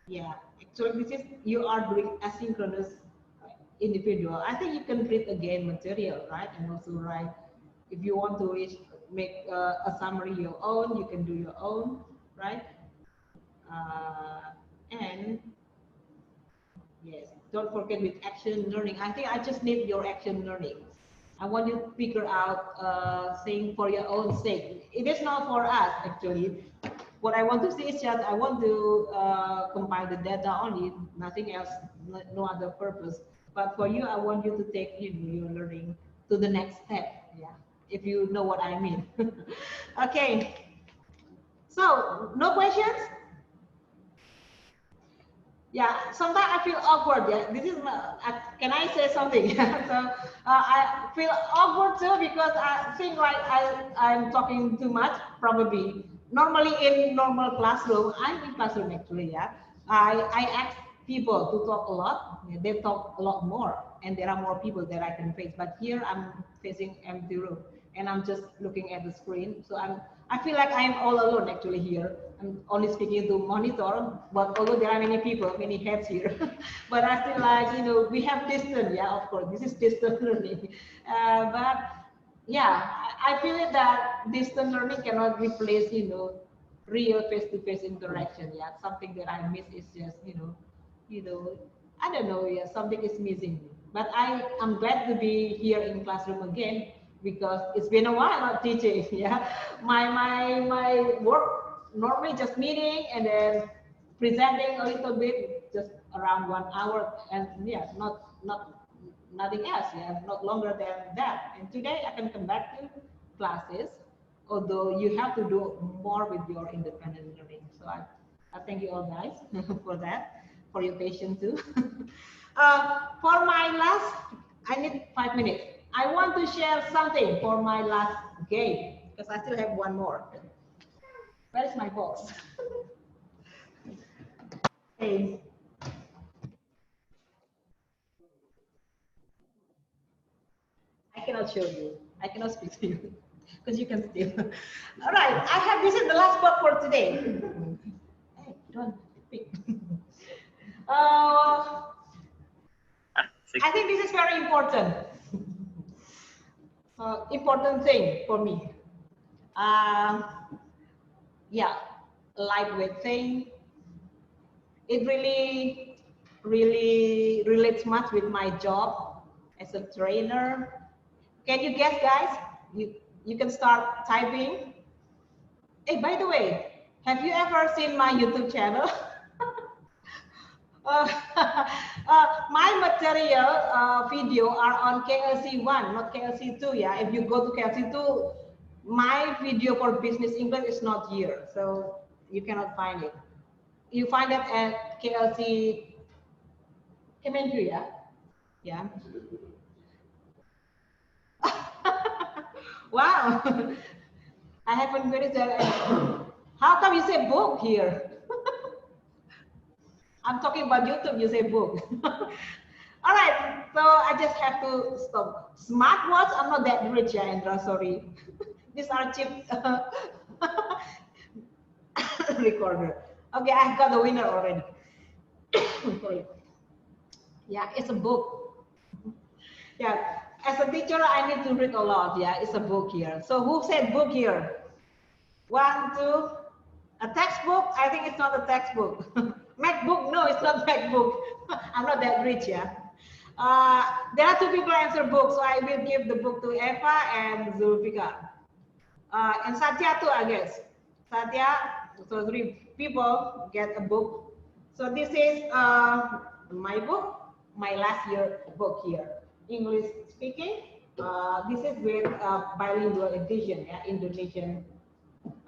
Yeah, actually, this is you are doing asynchronous individual. I think you can read again material, right? And also write. If you want to make a summary your own, you can do your own, right? And yes, don't forget with action learning. I think I just need your action learning. I want you to figure out things for your own sake. It is not for us, actually. What I want to see is just I want to compile the data only, nothing else, no other purpose. But for you, I want you to take your learning to the next step. Yeah, if you know what I mean. Okay. So no questions? Yeah, sometimes I feel awkward. Yeah, this is can I say something? So I feel awkward too because I think like I'm talking too much. Probably normally in normal classroom, I'm in classroom actually. Yeah, I ask people to talk a lot. Yeah, they talk a lot more, and there are more people that I can face. But here I'm facing empty room, and I'm just looking at the screen. So I feel like I'm all alone actually here. I'm only speaking to monitor, but although there are many people, many heads here, but I feel like, you know, we have distance, yeah, of course, this is distance learning. But yeah, I feel that distance learning cannot replace, you know, real face-to-face interaction. Yeah, something that I miss is just, you know, I don't know, yeah, something is missing. But I am glad to be here in classroom again because it's been a while not teaching. Yeah, my work normally just meeting and then presenting a little bit, just around 1 hour, and yeah, not nothing else. Yeah, not longer than that. And today I can come back to classes, although you have to do more with your independent learning. So I thank you all guys for that, for your patience too. For my last, I need 5 minutes. I want to share something for my last game because I still have one more. Where is my box? Hey. I cannot show you. I cannot speak to you because you can steal. All right, I have this is the last book for today. Hey, don't pick. I think this is very important. Important thing for me. Yeah, lightweight thing. It really relates much with my job as a trainer. Can you guess, guys? You can start typing. Hey, by the way, have you ever seen my YouTube channel? uh, my material video are on KLC1, not KLC2. Yeah, if you go to KLC2, my video for business English is not here, so you cannot find it. You find it at KLC Kemenku, yeah, yeah. Wow, I haven't read it. How come you say book here? I'm talking about YouTube, you say book. All right, so I just have to stop. Smartwatch, I'm not that rich, yeah, Indra, sorry. These are cheap recorder. Okay, I got the winner already. Sorry. Yeah, it's a book. Yeah, as a teacher, I need to read a lot. Yeah, it's a book here. So who said book here? 1, 2. A textbook? I think it's not a textbook. MacBook? No, it's not MacBook. I'm not that rich, yeah. There are 2 people answer book, so I will give the book to Eva and Zulfika. And Satya too, I guess. Satya, so 3 people get a book. So this is my book, my last year book here. English speaking. This is with bilingual edition, yeah, Indonesian.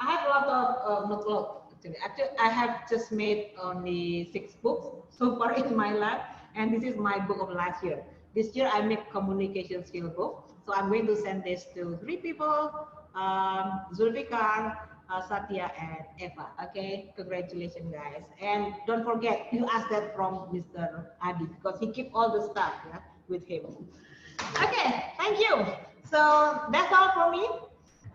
I have a lot of, not a lot actually. Actually, I have just made only 6 books so far in my life, and this is my book of last year. This year I make communication skill book, so I'm going to send this to 3 people: Zulfikar, Satya, and Eva. Okay, congratulations, guys! And don't forget, you ask that from Mr. Adi because he keep all the stuff, yeah, with him. Okay, thank you. So that's all for me.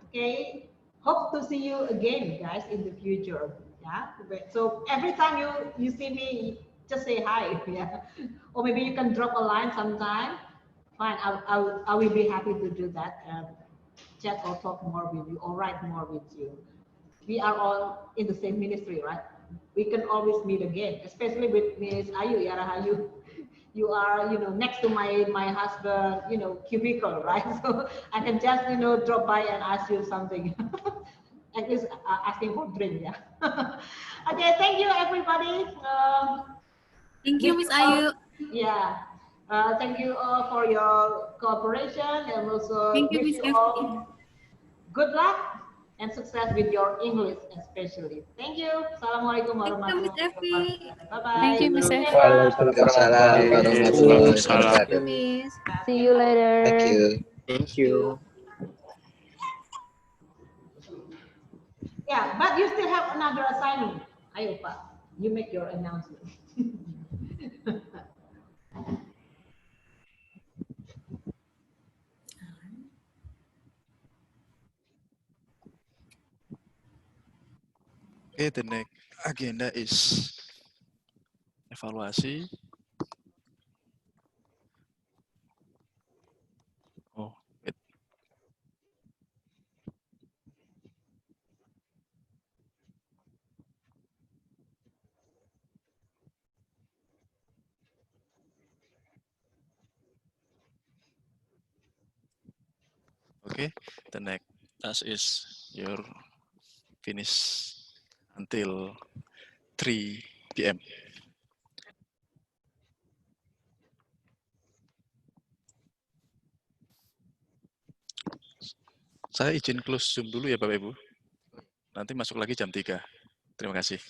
Okay, hope to see you again, guys, in the future. Yeah. So every time you see me, just say hi. Yeah. Or maybe you can drop a line sometime. Fine, I will be happy to do that. Chat or talk more with you or write more with you. We are all in the same ministry, right? We can always meet again, especially with Miss Ayu, Yara Ayu. You are, next to my husband, cubicle, right? So I can just, drop by and ask you something. At least asking for drink, yeah. Okay, thank you, everybody. Thank you, Miss Ayu. Yeah. Thank you all for your cooperation and also Thank you, wish Miss you Effie. all good luck and success with your English especially. Thank you. Assalamualaikum Thank you, Miss warahmatullahi Effie. wabarakatuh. Bye-bye. Thank you, Miss See you, F. Eva. Waalaikumsalam warahmatullahi Salam. Thank wabarakatuh. you, Miss. See you later. Thank you. Thank you. Yeah, but you still have another assignment. Ayo, Pak. You make your announcement. Okay, the next agenda is evaluasi. Oh, wait. Okay, the next task is your finish until 3 p.m. Saya izin close Zoom dulu ya Bapak Ibu. Nanti masuk lagi jam 3. Terima kasih.